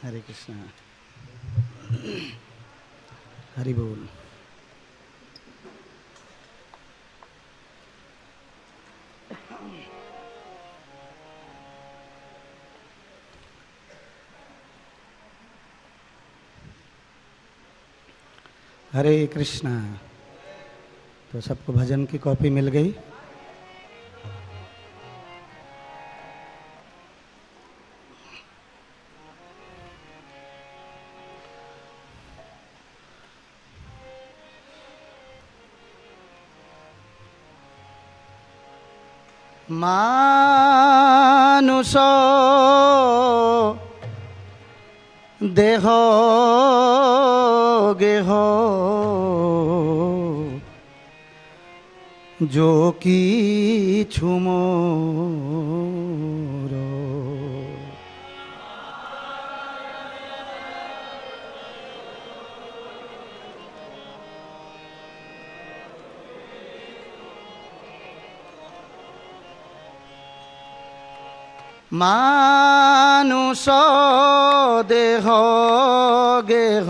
हरे कृष्णा। हरि बोल। हरे कृष्णा। तो सबको भजन की कॉपी मिल गई। मानुष देह गेह जो किछु मोर, मानुष देह गेह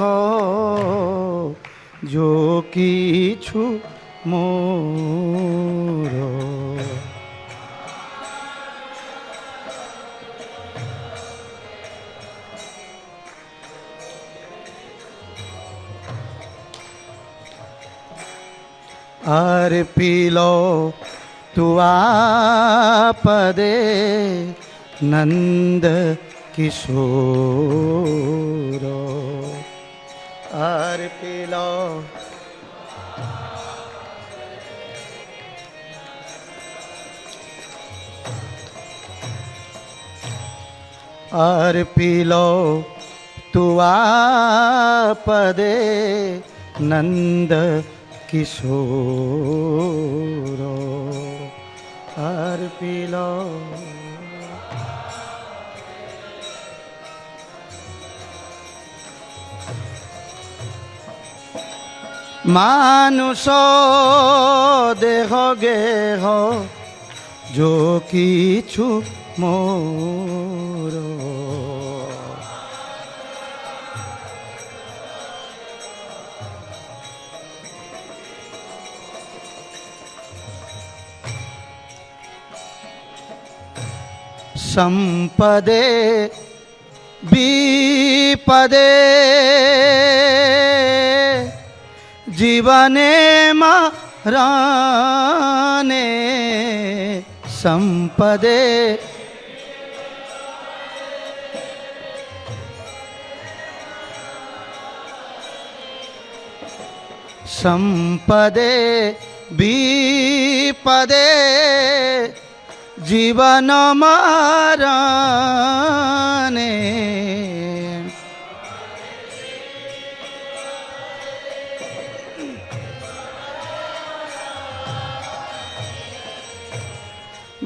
जो किछु मोर, अर्पिलो तुआ पदे नंद किशोर, अर्पिलो अर्पिलो तुआ पदे नंद किशोर, अर्पिलो मानुष देह गेह जो किछु मोर, संपदे विपदे जीवने मरणे, संपदे संपदे विपदे जीवन मरणे,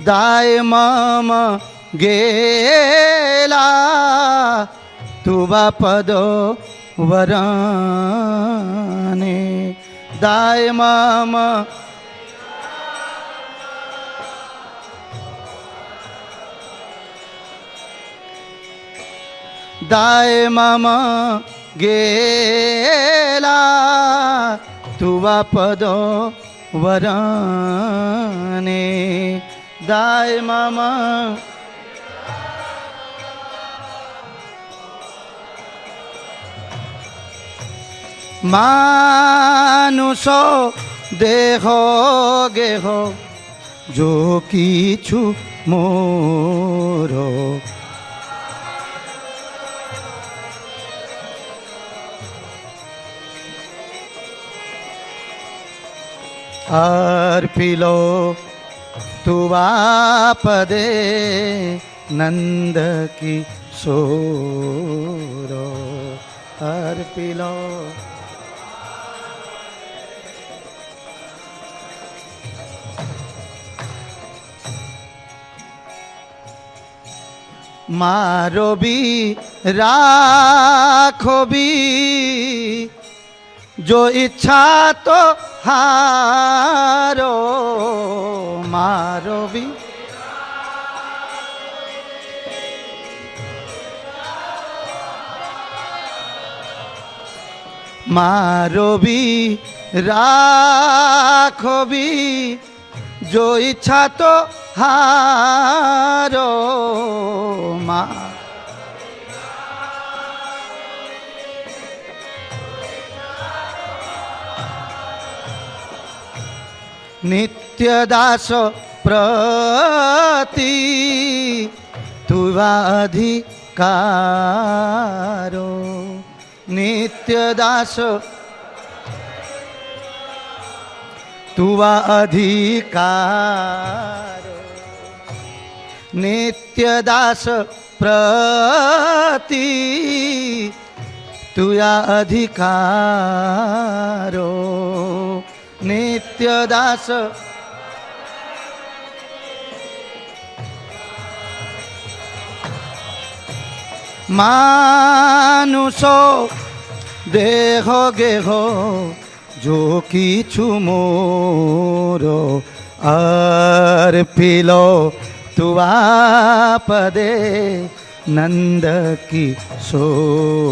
दाय मम गेला तुवा पदो वराने, दाय मम दाय मम गेला तुवा पदो वराने, दाय मम मानुष देह गेह जो किछु मोर, अर्पिलो तुवा पदे नंद किशोर, अर्पिलो मारो भी राखो भी जो इच्छा तो हारो, मारो भी মারবি রাখবি जो इच्छा तो हारो मा नित्य दास प्रति तुवा अधिकारो नित्य दास तुवा अधिकारो नित्य दास प्रति तुया अधिकारो नित्य दास मानुषो देह गेह जो किछु मोरो अर्पिलो तुआ पदे नंद किशोर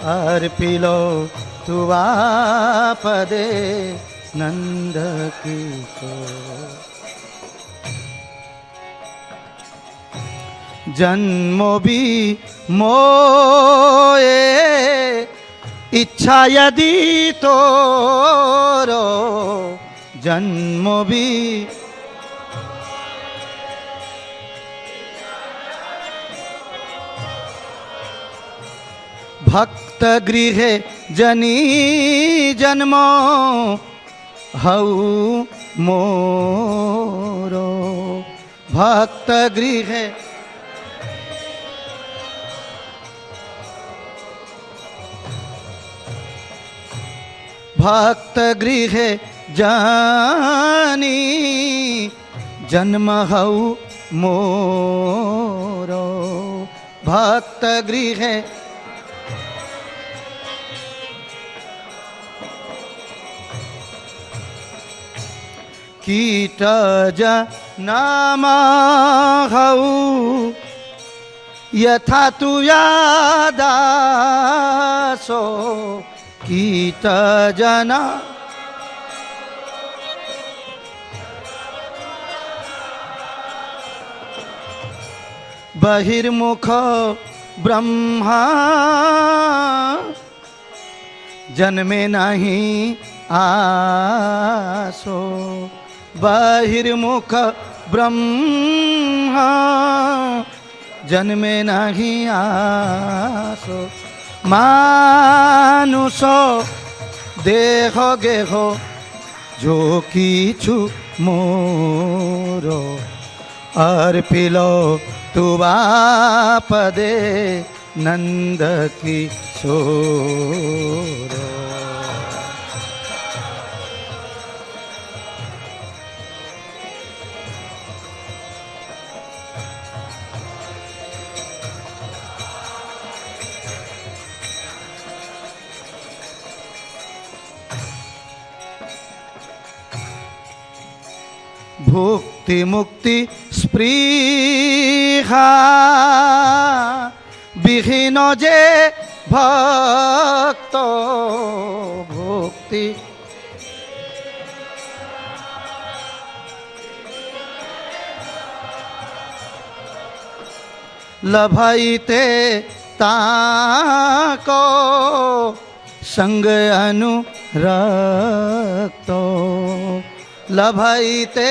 अर्पिलो तुआ पदे नंद किशोर जन्म भी मोए इच्छा यदि तोरो जन्म भी भक्त गृह जनी जन्म हऊ मोरो भक्त गृह भक्त गृह जानी जन्म हऊ मोरो भक्त गृह कीट जनमा हऊ यथा तुया दासो कीट जना बहिर्मुख ब्रह्मा जन्मे नहीं आसो बहिर्मुख ब्रह्मा जन्मे नहीं आसो मानुषो देह गेह जो किछु मोरो अर्पिलो तुवा पदे नंद किशोर भुक्ति मुक्ति स्पृहा विहीन जे भक्त भुक्ति लभैते ताको संग अनुरक्तो लभैते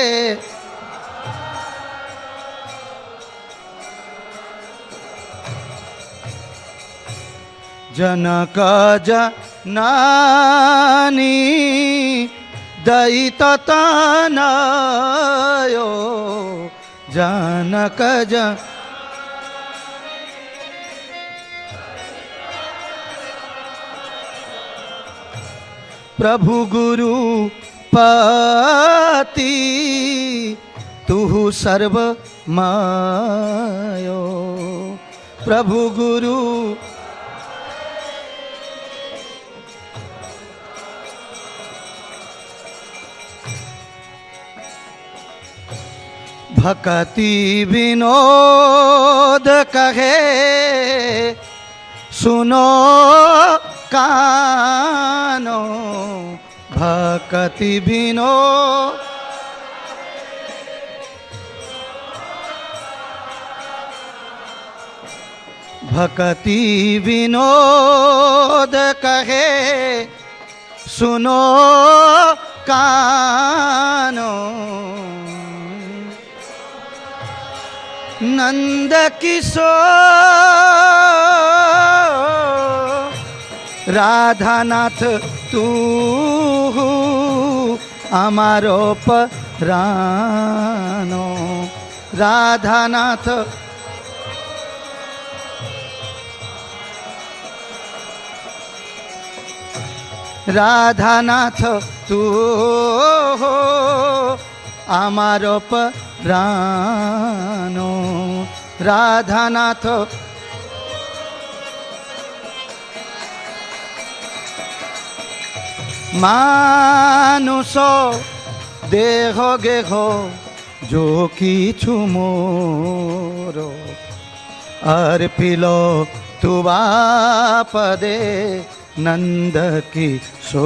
जनक जनानी दयित तनयो जनक जन प्रभु गुरु पति तुहु सर्व मायो प्रभु गुरु भक्ति विनोद कहे सुनो कानो, भक्ति विनोद भक्ति विनोद कहे सुनो कानो, नंद किशोर राधानाथ तू अमारो परानो, राधानाथ राधानाथ तू अमारो परानो, राधानाथ मानुषो देह गेहो जो किछु मोरो, अर्पिलो तु बापदे नंद किशोरो,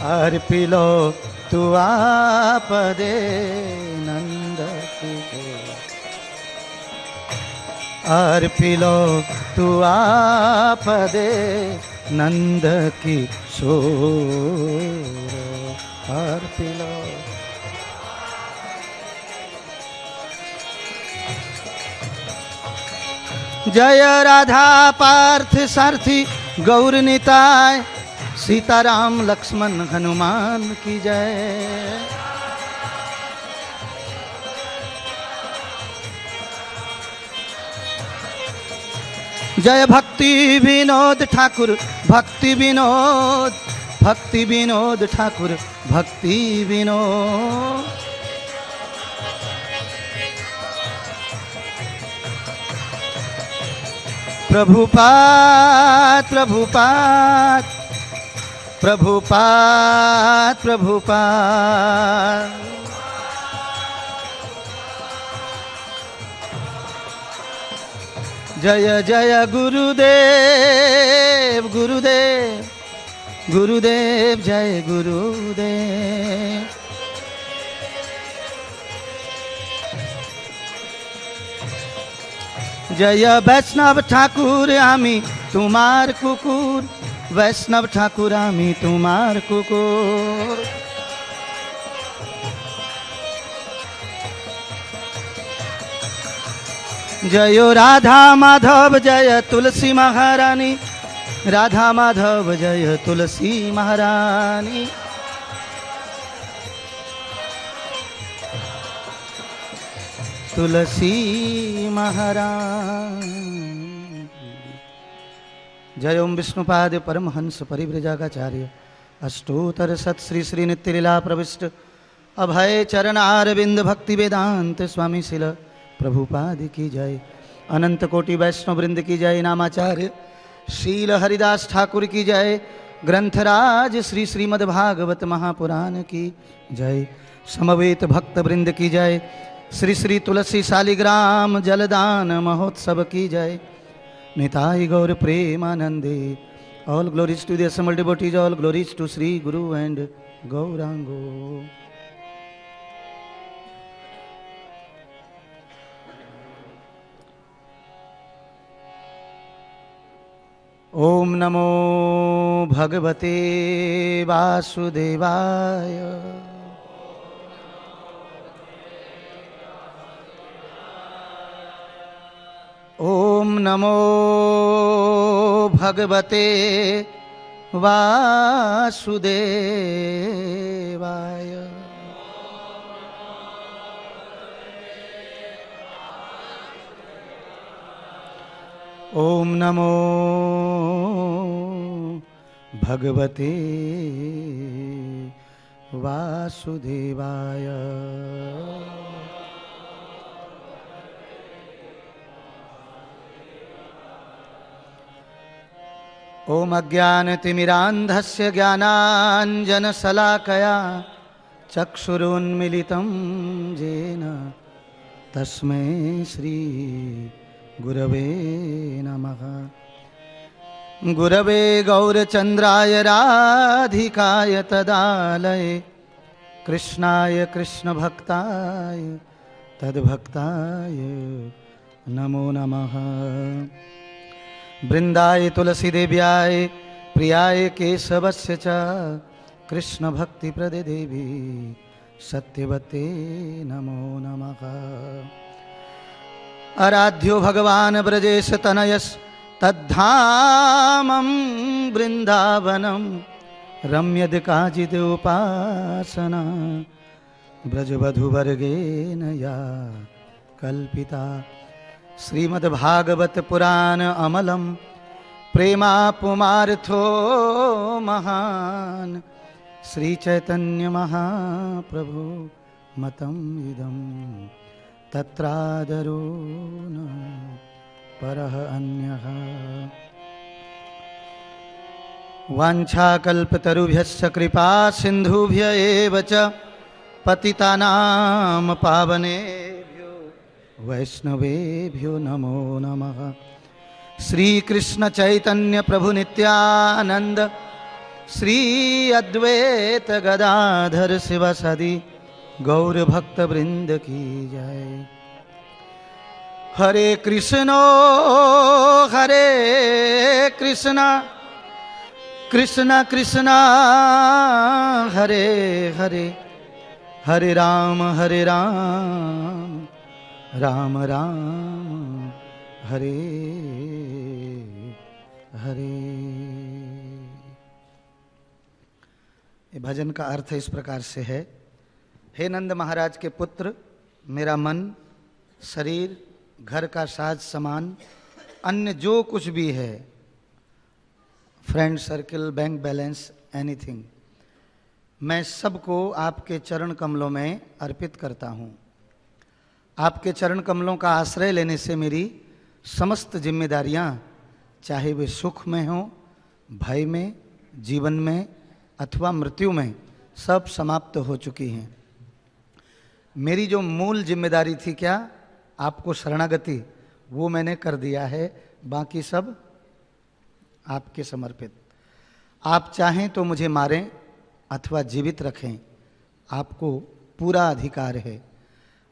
अर्पिलो तु आपदे नंद किशोरो, अर्पिलो तु आपदे नंद किशोरो, अर्पिलो। जय राधा पार्थ सारथी गौर निताय, सीताराम लक्ष्मण हनुमान की जय। जय भक्ति विनोद ठाकुर भक्ति विनोद, भक्ति विनोद ठाकुर भक्ति विनोद। प्रभुपाद प्रभुपाद प्रभुपाद प्रभुपाद, जय जय गुरुदेव गुरुदेव गुरुदेव, जय गुरुदेव। जय वैष्णव ठाकुर आमी तुमार कुकुर, वैष्णव ठाकुर आमी तुमार कुकुर। जय राधा माधव जय तुलसी महारानी, राधा माधव जय तुलसी महारानी। तुलसी महारानी। जय ओम विष्णुपाद परमहंस परिव्रजाचार्य अष्टोत्तर सत श्री श्री नित्य लीला प्रविष्ट अभय चरण आरविंद भक्ति वेदांत स्वामी शिल प्रभुपाद की जय। अनंत कोटि वैष्णव वृंद की जय। नामाचार्य शील हरिदास ठाकुर की जय। ग्रंथराज श्री श्रीमद्भागवत महापुराण की जय। समवेत भक्त वृंद की जय। श्री श्री तुलसी शालिग्राम जलदान महोत्सव की जय। निताई गौर प्रेमानंदे। All glories to the assembled devotees, all glories to Sri Guru and Gaurango. ओम नमो भगवते वासुदेवाय। ओम नमो भगवते वासुदेवाय। ओम नमो भगवते वासुदेवाय। ॐ अज्ञानतिमिरान्धस्य ज्ञानाञ्जनशलाकया चक्षुरुन्मिलितं येन तस्मै श्रीगुरवे नमः। गुरवे गौरचन्द्राय राधिकाय तदालये कृष्णाय कृष्णभक्ताय तद्भक्ताय नमो नमः। वृन्दाय तुलसीदेव्याय प्रियाय केशवस्य च कृष्णभक्तिप्रदे देवी सत्यवते नमो नमः। आराध्यो भगवान् ब्रजेशतनयस्तद्धामं वृन्दावनं रम्यद् काचिदुपासना ब्रजवधूवर्गेण या कल्पिता। श्रीमद्भागवत पुराण अमलं प्रेमापुमार्थो महान् श्रीचैतन्य महाप्रभु मतं इदं तत्रादरो न परः अन्यः। वाञ्छाकल्पतरुभ्यश्च कृपा सिन्धुभ्य एव च पतितानां पावनेभ्यो वैष्णवेभ्यो नमो नमः। श्री कृष्ण चैतन्य प्रभु नित्यानंद श्री अद्वैत गदाधर शिवसदि गौर भक्त वृंद की जय। हरे कृष्ण कृष्ण कृष्ण हरे हरे हरे राम राम राम हरे हरे। ये भजन का अर्थ इस प्रकार से है। हे नंद महाराज के पुत्र, मेरा मन, शरीर, घर का साज सामान, अन्य जो कुछ भी है, friend circle, bank balance, anything, मैं सबको आपके चरण कमलों में अर्पित करता हूँ। आपके चरण कमलों का आश्रय लेने से मेरी समस्त जिम्मेदारियां, चाहे वे सुख में हो, भय में, जीवन में अथवा मृत्यु में, सब समाप्त हो चुकी हैं। मेरी जो मूल जिम्मेदारी थी क्या, आपको शरणागति, वो मैंने कर दिया है। बाकी सब आपके समर्पित। आप चाहें तो मुझे मारें अथवा जीवित रखें, आपको पूरा अधिकार है।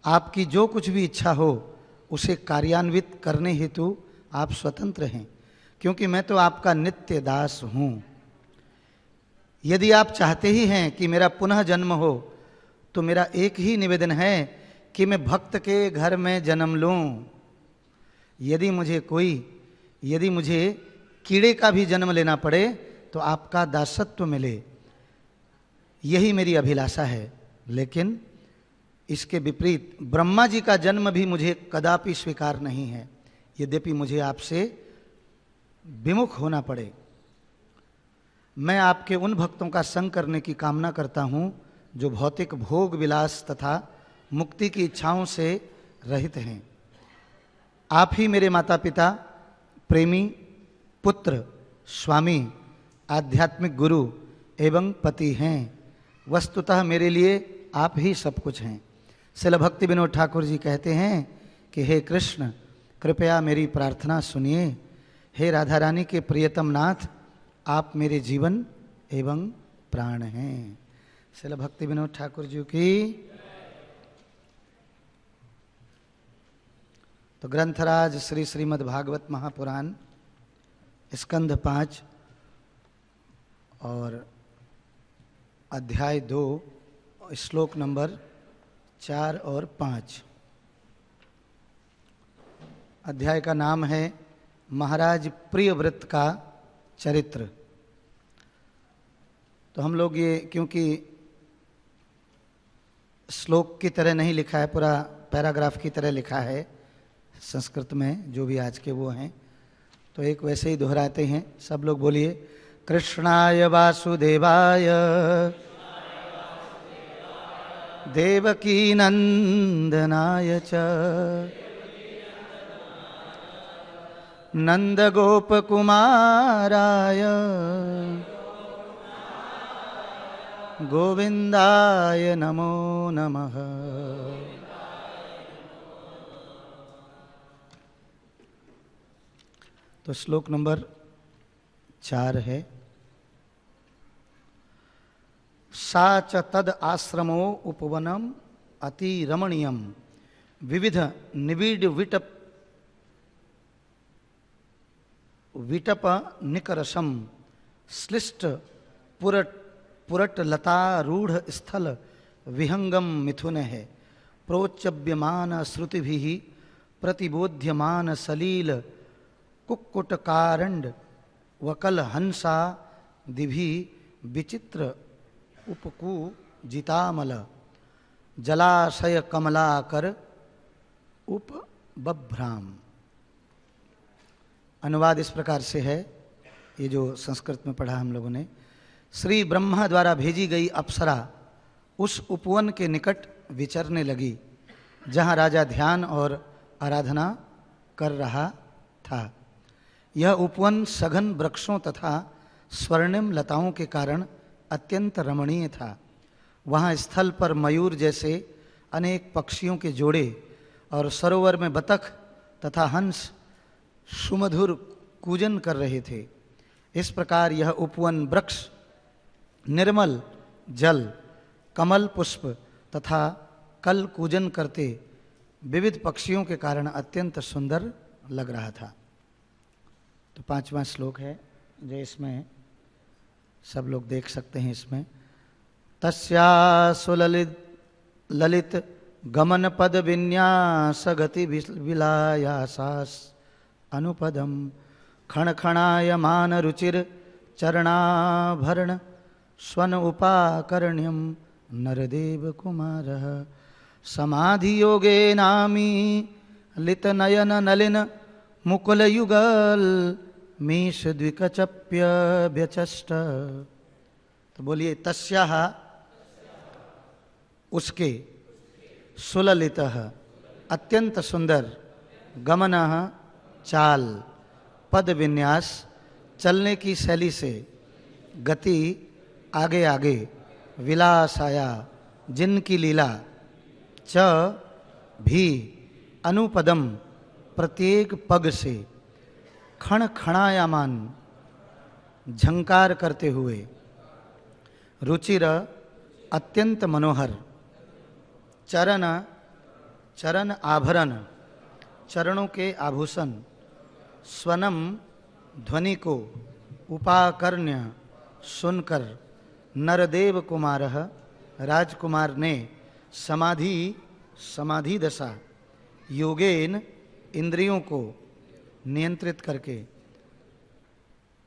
आपकी जो कुछ भी इच्छा हो उसे कार्यान्वित करने हेतु आप स्वतंत्र हैं, क्योंकि मैं तो आपका नित्य दास हूँ। यदि आप चाहते ही हैं कि मेरा पुनः जन्म हो, तो मेरा एक ही निवेदन है कि मैं भक्त के घर में जन्म लूँ। यदि मुझे कीड़े का भी जन्म लेना पड़े तो आपका दासत्व मिले, यही मेरी अभिलाषा है। लेकिन इसके विपरीत ब्रह्मा जी का जन्म भी मुझे कदापि स्वीकार नहीं है, यद्यपि मुझे आपसे विमुख होना पड़े। मैं आपके उन भक्तों का संग करने की कामना करता हूँ जो भौतिक भोग विलास तथा मुक्ति की इच्छाओं से रहित हैं। आप ही मेरे माता पिता, प्रेमी, पुत्र, स्वामी, आध्यात्मिक गुरु एवं पति हैं। वस्तुतः मेरे लिए आप ही सब कुछ हैं। श्रील भक्ति विनोद ठाकुर जी कहते हैं कि हे कृष्ण, कृपया मेरी प्रार्थना सुनिए। हे राधा रानी के प्रियतम नाथ, आप मेरे जीवन एवं प्राण हैं। श्रील भक्ति विनोद ठाकुर जी की। तो ग्रंथराज श्री श्रीमद् भागवत महापुराण स्कंध 5 और अध्याय 2 श्लोक नंबर 4 और 5। अध्याय का नाम है महाराज प्रियव्रत का चरित्र। तो हम लोग ये, क्योंकि श्लोक की तरह नहीं लिखा है, पूरा पैराग्राफ की तरह लिखा है संस्कृत में, जो भी आज के वो हैं, तो एक वैसे ही दोहराते हैं। सब लोग बोलिए, कृष्णाय वासुदेवाय देवकी नंदनाय च नन्दगोपकुमाराय गोविन्दाय नमो नमः। तो श्लोक नंबर 4 है। सा च तद आश्रमो उपवनम अति रमणीयम विविध निबिड़ विटप निकरसम श्लिष्ट पुरट लतारूढ़ स्थल विहंगम मिथुन है। प्रोच्यव्यमान श्रुतिभिः प्रतिबोध्यमान सलील कुक्कुटकारंड वकल हंसा दिभि विचित्र उपकू जितामल जलाशय कमलाकर उपबभ्राम। अनुवाद इस प्रकार से है, ये जो संस्कृत में पढ़ा हम लोगों ने। श्री ब्रह्मा द्वारा भेजी गई अप्सरा उस उपवन के निकट विचरने लगी जहाँ राजा ध्यान और आराधना कर रहा था। यह उपवन सघन वृक्षों तथा स्वर्णिम लताओं के कारण अत्यंत रमणीय था। वहाँ स्थल पर मयूर जैसे अनेक पक्षियों के जोड़े और सरोवर में बतख तथा हंस सुमधुर कूजन कर रहे थे। इस प्रकार यह उपवन वृक्ष निर्मल जल, कमल पुष्प तथा कल कूजन करते विविध पक्षियों के कारण अत्यंत सुंदर लग रहा था। तो 5वां श्लोक है जो इसमें सब लोग देख सकते हैं। इसमें तस्या सुललित ललित गमन पद विन्यास गति विलायासास अनुपदम खणखणायमान रुचिर चरणाभरण स्वन उपाकर्ण्यम नरदेव कुमारः समाधि योगे नामी लित नयन नलिन मुकुल युगल मीश द्विकचप्य व्यचष्ट। तो बोलिए तस्याः उसके, सुललितः अत्यंत सुंदर, गमनः चाल, पद विन्यास चलने की शैली से, गति आगे आगे, विलासाया जिनकी लीला, च भी अनुपदम प्रत्येक पग से, खण खणायामान झंकार करते हुए, रुचिर अत्यंत मनोहर, चरण चरण आभरण चरणों के आभूषण, स्वनम ध्वनि को, उपाकर्ण्य सुनकर, नरदेव कुमार राजकुमार ने समाधि दशा योगेन इंद्रियों को नियंत्रित करके,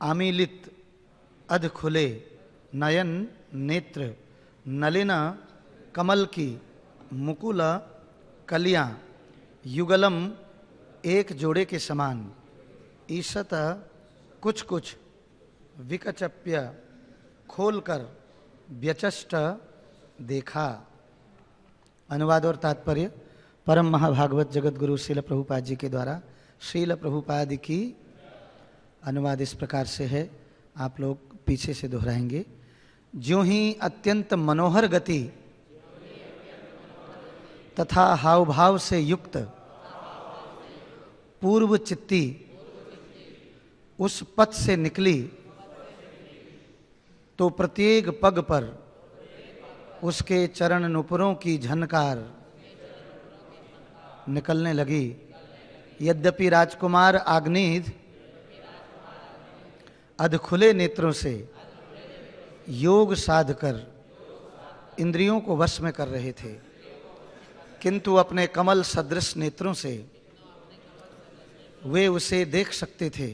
आमीलित अध खुले, नयन नेत्र, नलिना कमल की मुकुल कलियां, युगलम एक जोड़े के समान, ईशत कुछ कुछ, विकचप्य खोलकर, व्यचष्ट देखा। अनुवाद और तात्पर्य। परम महाभागवत जगत गुरु श्रील प्रभुपाद जी के द्वारा श्रील प्रभुपाद की अनुवाद इस प्रकार से है, आप लोग पीछे से दोहराएंगे। ज्यों ही अत्यंत मनोहर गति तथा हाव भाव से युक्त पूर्व चित्ती उस पथ से निकली तो प्रत्येक पग पर उसके चरण नुपुरों की झनकार निकलने लगी। यद्यपि राजकुमार आग्नेय अधखुले नेत्रों से योग साधकर इंद्रियों को वश में कर रहे थे, किंतु अपने कमल सदृश नेत्रों से वे उसे देख सकते थे।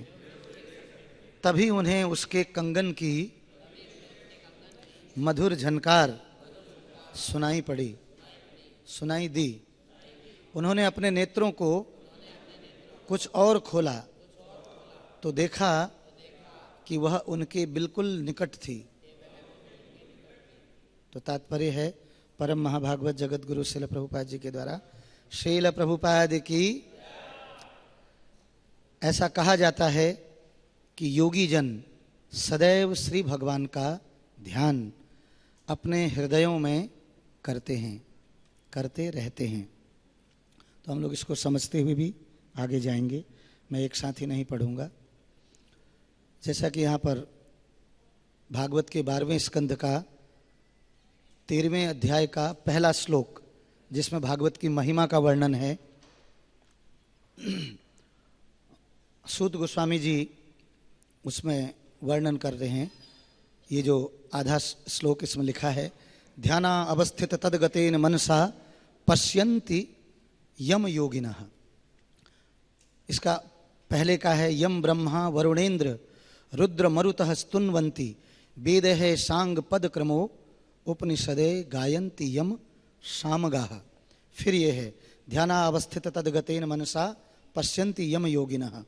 तभी उन्हें उसके कंगन की मधुर झनकार सुनाई दी। उन्होंने अपने नेत्रों को कुछ और खोला तो देखा कि वह उनके बिल्कुल निकट थी। तो तात्पर्य है परम महाभागवत जगत गुरु श्रील प्रभुपाद जी के द्वारा श्रील प्रभुपाद की। ऐसा कहा जाता है कि योगी जन सदैव श्री भगवान का ध्यान अपने हृदयों में करते हैं, करते रहते हैं। तो हम लोग इसको समझते हुए भी आगे जाएंगे। मैं एक साथ ही नहीं पढ़ूंगा। जैसा कि यहाँ पर भागवत के 12वें स्कंद का 13वें अध्याय का पहला श्लोक, जिसमें भागवत की महिमा का वर्णन है, सूत गोस्वामी जी उसमें वर्णन कर रहे हैं। ये जो आधा श्लोक इसमें लिखा है, ध्याना अवस्थित तदगतेन मनसा पश्यन्ति यम योगिनः। इसका पहले का है, यम ब्रह्मा वरुणेन्द्र रुद्र मरुतः स्तुन्वन्ति वेद है सांग पद क्रमो उपनिषदे गायन्ति यम सामगाः। फिर ये है, ध्याना अवस्थित तदगतेन मनसा पश्यन्ति यम योगिनः।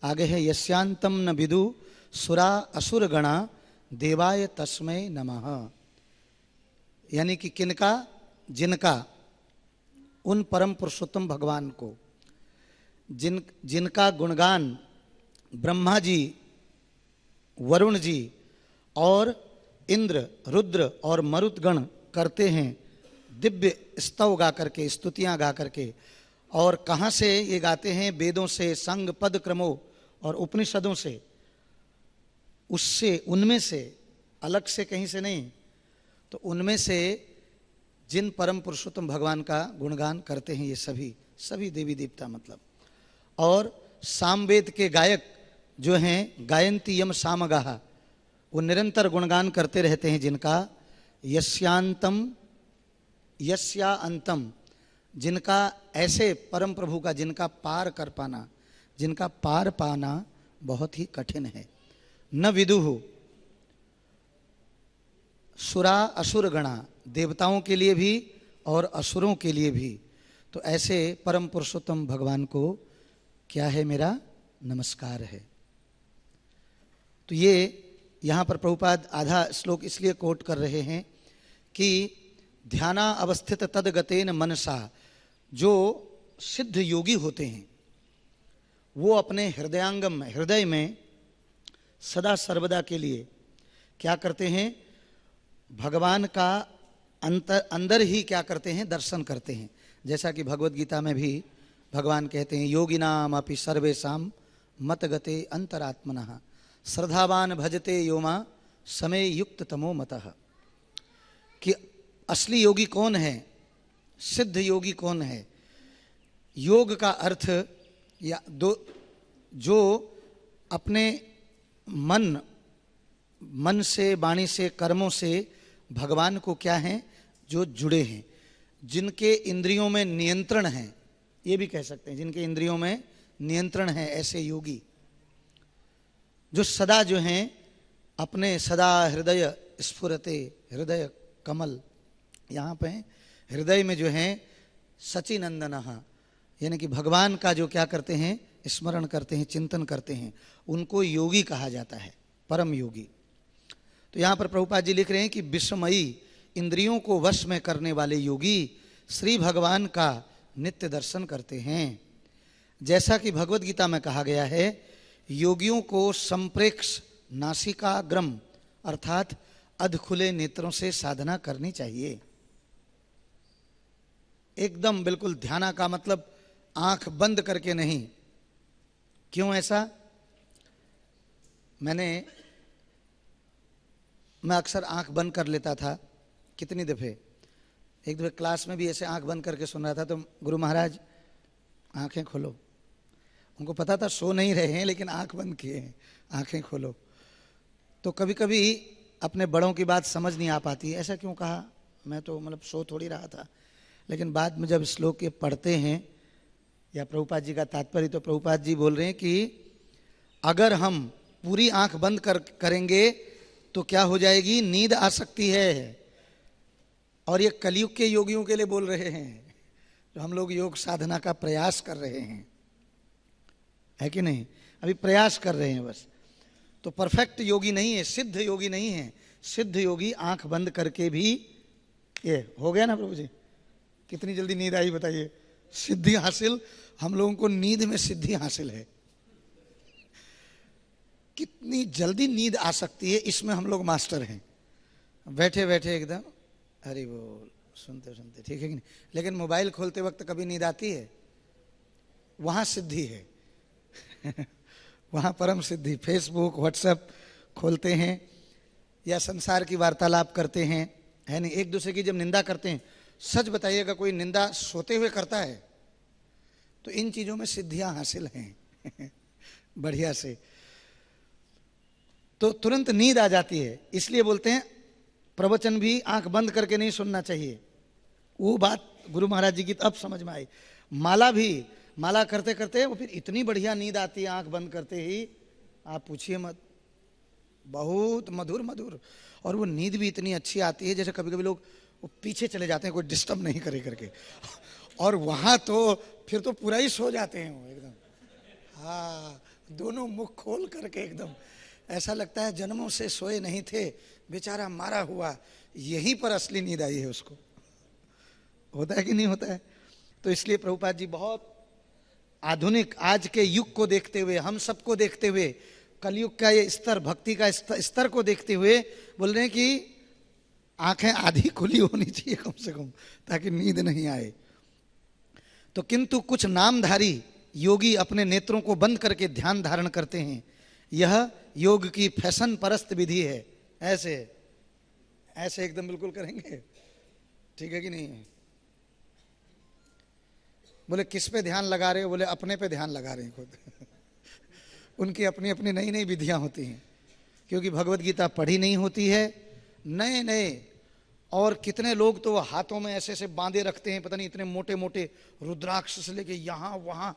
आगे है, यस्यांतम न विदु सुरा असुर गणा देवाय तस्मै नमः। यानी कि किनका, जिनका, उन परम पुरुषोत्तम भगवान को, जिनका गुणगान ब्रह्मा जी, वरुण जी और इंद्र, रुद्र और मरुतगण करते हैं, दिव्य स्तव गा करके, स्तुतियां गा करके। और कहाँ से ये गाते हैं? वेदों से, संग पद क्रमों और उपनिषदों से। उससे, उनमें से, अलग से कहीं से नहीं, तो उनमें से जिन परम पुरुषोत्तम भगवान का गुणगान करते हैं ये सभी देवी देवता मतलब। और सामवेद के गायक जो हैं, गायन्ति यम सामगाः, वो निरंतर गुणगान करते रहते हैं जिनका। यस्यांतम यस्या अंतम, जिनका ऐसे परम प्रभु का, जिनका पार कर पाना, जिनका पार पाना बहुत ही कठिन है। न विदुहु सुरा असुर गणा, देवताओं के लिए भी और असुरों के लिए भी। तो ऐसे परम पुरुषोत्तम भगवान को क्या है? मेरा नमस्कार है। तो ये यहाँ पर प्रभुपाद आधा श्लोक इसलिए कोट कर रहे हैं कि ध्याना अवस्थित तदगतेन मनसा, जो सिद्ध योगी होते हैं वो अपने हृदयांगम में, हृदय में सदा सर्वदा के लिए क्या करते हैं? भगवान का अंदर ही क्या करते हैं? दर्शन करते हैं। जैसा कि भगवत गीता में भी भगवान कहते हैं, योगिनाम अपि सर्वेषां मतगते अंतरात्मनः श्रद्धावान भजते योमा समय युक्त तमो मतः। कि असली योगी कौन है, सिद्ध योगी कौन है? योग का अर्थ या जो अपने मन से, वाणी से, कर्मों से भगवान को क्या है? जो जुड़े हैं, जिनके इंद्रियों में नियंत्रण है, ये भी कह सकते हैं, जिनके इंद्रियों में नियंत्रण है, ऐसे योगी जो सदा जो हैं अपने सदा हृदय स्फुरते, हृदय कमल, यहाँ पे हृदय में जो हैं सचिनंदनः, यानी कि भगवान का जो क्या करते हैं? स्मरण करते हैं, चिंतन करते हैं, उनको योगी कहा जाता है, परम योगी। तो यहाँ पर प्रभुपाद जी लिख रहे हैं कि विश्वमयी इंद्रियों को वश में करने वाले योगी श्री भगवान का नित्य दर्शन करते हैं। जैसा कि भगवत गीता में कहा गया है, योगियों को संप्रेक्ष नासिकाग्रम अर्थात अध खुले नेत्रों से साधना करनी चाहिए। एकदम बिल्कुल ध्याना का मतलब आंख बंद करके नहीं। क्यों ऐसा? मैं अक्सर आंख बंद कर लेता था। कितनी दफ़े, एक दफ़े क्लास में भी ऐसे आंख बंद करके सुन रहा था, तो गुरु महाराज आंखें खोलो। उनको पता था सो नहीं रहे हैं, लेकिन आंख बंद किए हैं, आंखें खोलो। तो कभी कभी अपने बड़ों की बात समझ नहीं आ पाती, ऐसा क्यों कहा? मैं तो मतलब सो थोड़ी रहा था। लेकिन बाद में जब श्लोक के पढ़ते हैं या प्रभुपाद जी का तात्पर्य, तो प्रभुपाद जी बोल रहे हैं कि अगर हम पूरी आंख बंद करेंगे तो क्या हो जाएगी? नींद आ सकती है। और ये कलयुग के योगियों के लिए बोल रहे हैं, जो हम लोग योग साधना का प्रयास कर रहे हैं, है कि नहीं? अभी प्रयास कर रहे हैं बस। तो परफेक्ट योगी नहीं है, सिद्ध योगी नहीं है। सिद्ध योगी आंख बंद करके भी, ये हो गया ना प्रभु जी? कितनी जल्दी नींद आई बताइए? सिद्धि हासिल, हम लोगों को नींद में सिद्धि हासिल है। कितनी जल्दी नींद आ सकती है इसमें हम लोग मास्टर हैं। बैठे बैठे एकदम हरि बोल सुनते सुनते, ठीक है कि नहीं। लेकिन मोबाइल खोलते वक्त कभी नींद आती है? वहां सिद्धि है वहां परम सिद्धि। फेसबुक व्हाट्सएप खोलते हैं या संसार की वार्तालाप करते हैं, है नहीं, एक दूसरे की जब निंदा करते हैं, सच बताइएगा कोई निंदा सोते हुए करता है? तो इन चीजों में सिद्धियां हासिल हैं बढ़िया से, तो तुरंत नींद आ जाती है। इसलिए बोलते हैं प्रवचन भी आंख बंद करके नहीं सुनना चाहिए। वो बात गुरु महाराज जी की अब समझ में आई। माला भी, माला करते करते वो फिर इतनी बढ़िया नींद आती है आंख बंद करते ही, आप पूछिए मत, बहुत मधुर मधुर। और वो नींद भी इतनी अच्छी आती है, जैसे कभी कभी लोग वो पीछे चले जाते हैं कोई डिस्टर्ब नहीं करे करके, और वहां तो फिर तो पूरा ही सो जाते हैं वो एकदम, हाँ, दोनों मुख खोल करके एकदम, ऐसा लगता है जन्मों से सोए नहीं थे, बेचारा मारा हुआ, यहीं पर असली नींद आई है उसको। होता है कि नहीं होता है? तो इसलिए प्रभुपाद जी बहुत आधुनिक आज के युग को देखते हुए, हम सबको देखते हुए, कलयुग का ये स्तर, भक्ति का स्तर को देखते हुए बोल रहे हैं कि आंखें आधी खुली होनी चाहिए कम से कम, ताकि नींद नहीं आए। तो किंतु कुछ नामधारी योगी अपने नेत्रों को बंद करके ध्यान धारण करते हैं। यह योग की फैशन परस्त विधि है। ऐसे ऐसे एकदम बिल्कुल करेंगे, ठीक है कि नहीं? बोले किस पे ध्यान लगा रहे हो? बोले अपने पे ध्यान लगा रहे हैं खुद उनकी अपनी अपनी नई नई विधियां होती हैं, क्योंकि भगवत गीता पढ़ी नहीं होती है, नए नए। और कितने लोग तो हाथों में ऐसे ऐसे बांधे रखते हैं, पता नहीं इतने मोटे मोटे रुद्राक्ष से लेके यहां वहां,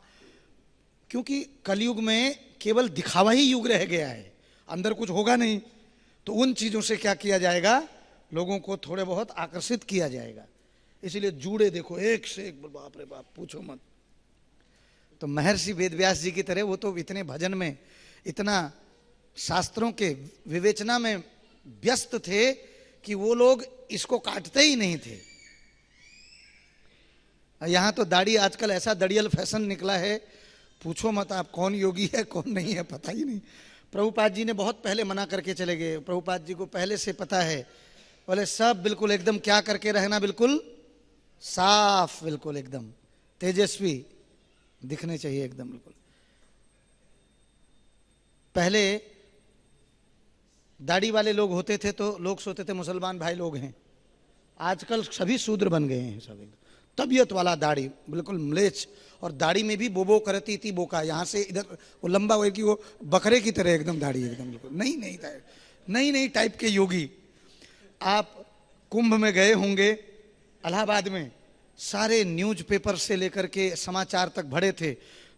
क्योंकि कलयुग में केवल दिखावा ही युग रह गया है, अंदर कुछ होगा नहीं। तो उन चीजों से क्या किया जाएगा, लोगों को थोड़े बहुत आकर्षित किया जाएगा। इसीलिए जूड़े देखो एक से एक, बाप रे बाप, पूछो मत। तो महर्षि वेदव्यास जी की तरह वो तो इतने भजन में, इतना शास्त्रों के विवेचना में व्यस्त थे कि वो लोग इसको काटते ही नहीं थे। यहां तो दाढ़ी आजकल ऐसा दड़ियल फैशन निकला है, पूछो मत आप, कौन योगी है कौन नहीं है पता ही नहीं। प्रभुपाद जी ने बहुत पहले मना करके चले गए, प्रभुपाद जी को पहले से पता है, बोले सब बिल्कुल एकदम क्या करके रहना, बिल्कुल साफ, बिल्कुल एकदम तेजस्वी दिखने चाहिए एकदम बिल्कुल। पहले दाढ़ी वाले लोग होते थे तो लोग सोचते थे मुसलमान भाई लोग हैं, आजकल सभी शूद्र बन गए हैं सब एकदम। तबीयत वाला दाढ़ी बिल्कुल म्लेच्छ, और दाढ़ी में भी बोबो करती थी बोका, यहाँ से इधर वो लंबा हुआ कि वो बकरे की तरह एकदम दाढ़ी एकदम बिल्कुल नई नई टाइप के योगी। आप कुंभ में गए होंगे इलाहाबाद में, सारे न्यूज़पेपर से लेकर के समाचार तक भरे थे,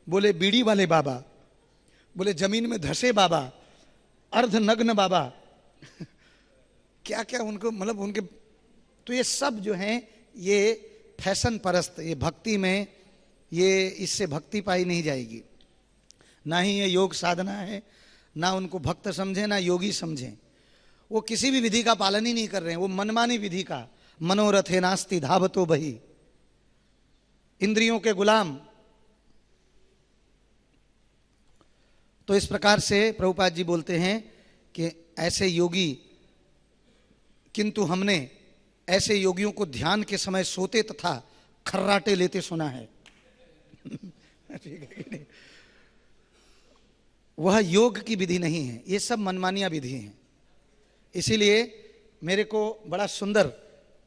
बोले बीड़ी वाले बाबा, बोले जमीन में धसे बाबा, अर्धनग्न बाबा क्या क्या उनको, मतलब उनके, तो ये सब जो हैं ये फैशन परस्त, ये भक्ति में, ये इससे भक्ति पाई नहीं जाएगी। ना ही ये योग साधना है, ना उनको भक्त समझें ना योगी समझें। वो किसी भी विधि का पालन ही नहीं कर रहे हैं, वो मनमानी विधि का, मनोरथे नास्ति धावतो बही, इंद्रियों के गुलाम। तो इस प्रकार से प्रभुपाद जी बोलते हैं कि ऐसे योगी, किंतु हमने ऐसे योगियों को ध्यान के समय सोते तथा खर्राटे लेते सुना है ठीक है कि नहीं? वह योग की विधि नहीं है, ये सब मनमानियां विधि हैं। इसीलिए मेरे को बड़ा सुंदर,